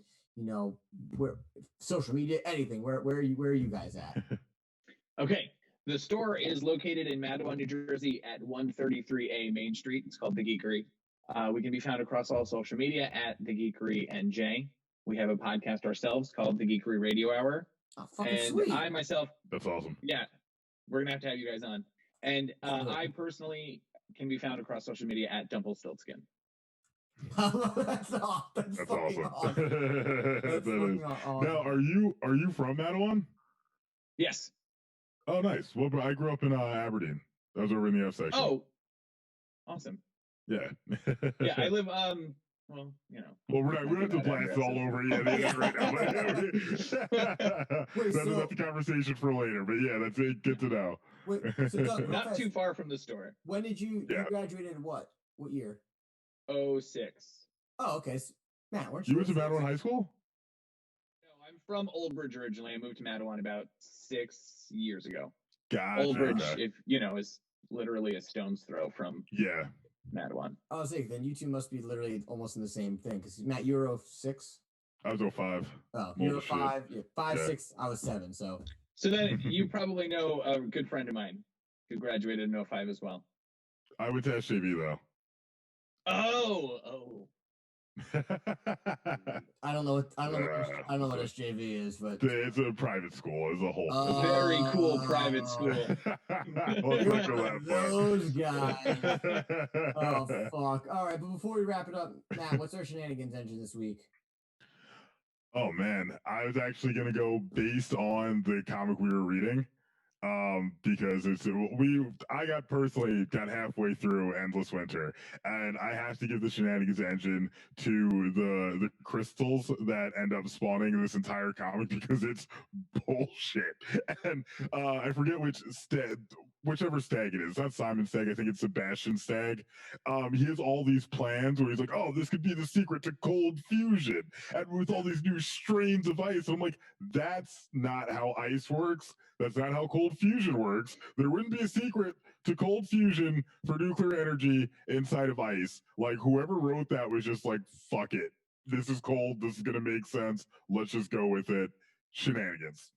where social media, anything. Where are you guys at? Okay. The store is located in Mattawa, New Jersey at 133A Main Street. It's called The Geekery. We can be found across all social media at The Geekery NJ. We have a podcast ourselves called The Geekery Radio Hour. Oh, fucking and sweet. I myself... That's awesome. Yeah. We're going to have you guys on. And I personally can be found across social media at Dumpelstiltskin. That's awesome. That's awesome. Now, are you from Mattawa? Yes. Oh, nice. Well, I grew up in Aberdeen. I was over in the F section. Oh, awesome. Yeah. Yeah, I live. Well, Well, we're not have to blast all over right now. That's a conversation for later. But yeah, that's it. Good to know. Wait, so Doug, not too far from the store. When did you graduated? What year? 06. Oh, okay. Man, weren't you went to Mattawa High School? No, I'm from Old Bridge originally. I moved to Mattawa about 6 years ago. Gotcha. Old Bridge, if is literally a stone's throw from Mattawa. I was saying, then you two must be literally almost in the same thing. Because Matt, you were 06? I was 05. Oh, you were 5. Yeah, 5, 6. I was 7. So then you probably know a good friend of mine who graduated in 05 as well. I went to SJV though. Oh. I don't know what SJV is, but it's a private school as a whole. A very cool private school. Those guys. Oh fuck! All right, but before we wrap it up, Matt, what's our shenanigans engine this week? Oh man, I was actually gonna go based on the comic we were reading. Because I got halfway through Endless Winter, and I have to give the shenanigans engine to the crystals that end up spawning in this entire comic because it's bullshit. And I forget which whichever Stag it is. It's not Simon Stag. I think it's Sebastian Stag. He has all these plans where he's like, "Oh, this could be the secret to cold fusion," and with all these new strains of ice. I'm like, that's not how ice works. That's not how cold fusion works. There wouldn't be a secret to cold fusion for nuclear energy inside of ice. Like, whoever wrote that was just like, "Fuck it. This is cold. This is gonna make sense. Let's just go with it." Shenanigans.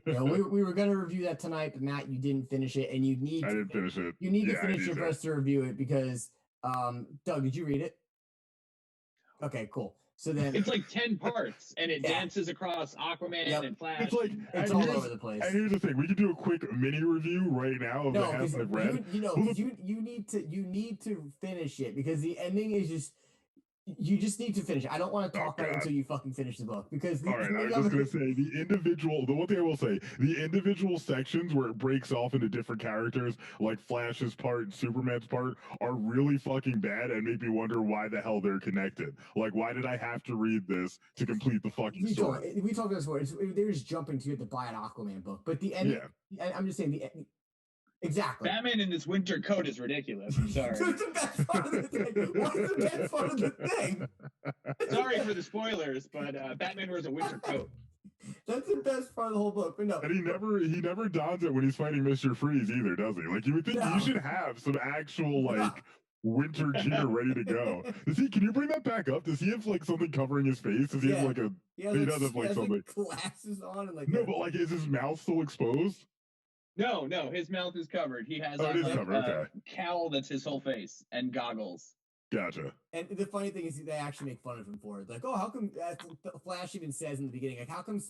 Yeah, we were gonna review that tonight, but Matt, you didn't finish it, and you need I didn't finish it. You need to finish it for us to review it because Doug, did you read it? Okay, cool. So then it's like 10 parts, and it dances across Aquaman and Flash. It's like it's all over the place. And here's the thing: we could do a quick mini review right now of the half I've read. You need to finish it because the ending is just. You just need to finish it. I don't want to talk about it until you fucking finish the book because all right, I was just gonna say the one thing I will say, the individual sections where it breaks off into different characters, like Flash's part and Superman's part, are really fucking bad and make me wonder why the hell they're connected. Like, why did I have to read this to complete the fucking story? We talked about this before. They're just jumping to you to buy an Aquaman book, but the ending. Yeah. I'm just saying the. Exactly. Batman in this winter coat is ridiculous. I'm sorry. What's the best part of the thing? What's the best part of the thing? Sorry for the spoilers, but Batman wears a winter coat. That's the best part of the whole book. But no. And he never dons it when he's fighting Mr. Freeze either, does he? Like, you would think you should have some actual winter gear ready to go. Can you bring that back up? Does he have like something covering his face? Does he have like a he does have like something glasses on and like but like, is his mouth still exposed? No, his mouth is covered. He has a cowl that's his whole face and goggles. Gotcha. And the funny thing is, they actually make fun of him for it. Like, oh, how come Flash even says in the beginning, like, how come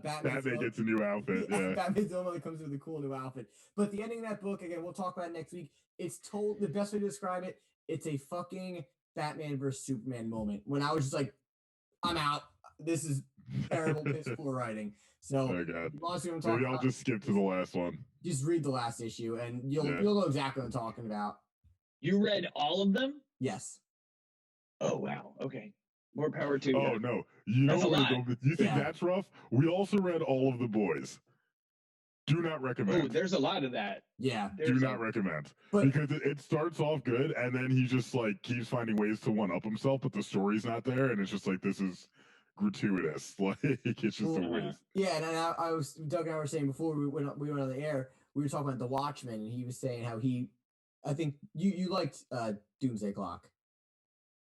Batman gets a new outfit? Yeah, Batman's the only one that comes with a cool new outfit. But the ending of that book, again, we'll talk about it next week. It's the best way to describe it. It's a fucking Batman versus Superman moment when I was just like, I'm out. This is terrible, piss poor writing. So, maybe I'll just skip to the last one. Just read the last issue, and you'll know exactly what I'm talking about. You read all of them? Yes. Oh wow. Okay. More power to you. Oh no. You know what? You think that's rough? We also read all of The Boys. Do not recommend. Oh, there's a lot of that. Yeah. Do not recommend. Because it starts off good, and then he just like keeps finding ways to one up himself, but the story's not there, and it's just like, this is gratuitous. Like, it's just a waste. Yeah, and I was Doug and I were saying before we went on the air, we were talking about The Watchmen, and he was saying how I think you liked Doomsday Clock.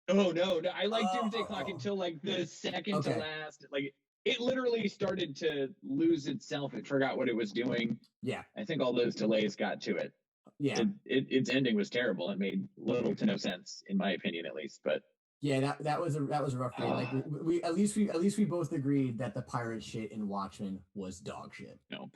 Oh no, I liked Doomsday Clock until like the second to last. Like, it literally started to lose itself. It forgot what it was doing. Yeah, I think all those delays got to it. Yeah, its ending was terrible and made little to no sense, in my opinion, at least. But yeah, that was a rough day. Like we at least we both agreed that the pirate shit in Watchmen was dog shit. No.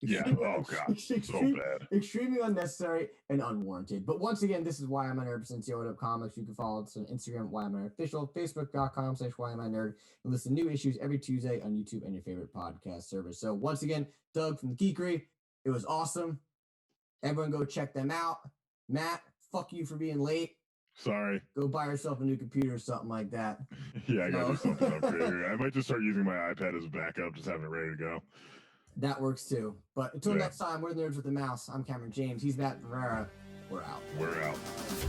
Yeah. Oh god. So bad. Extremely unnecessary and unwarranted. But once again, this is Why Am I Nerd presents Wud Up Comics. You can follow us on Instagram, Why Am I Nerd Official, Facebook.com/Why Am I Nerd, and listen to new issues every Tuesday on YouTube and your favorite podcast service. So once again, Doug from the Geekery, it was awesome. Everyone go check them out. Matt, fuck you for being late. Sorry. Go buy yourself a new computer or something like that. Yeah, I got to do something up here. I might just start using my iPad as a backup, just having it ready to go. That works too. But until next time, we're the Nerds with the Mouse. I'm Cameron James. He's Matt Ferreira. We're out. We're out.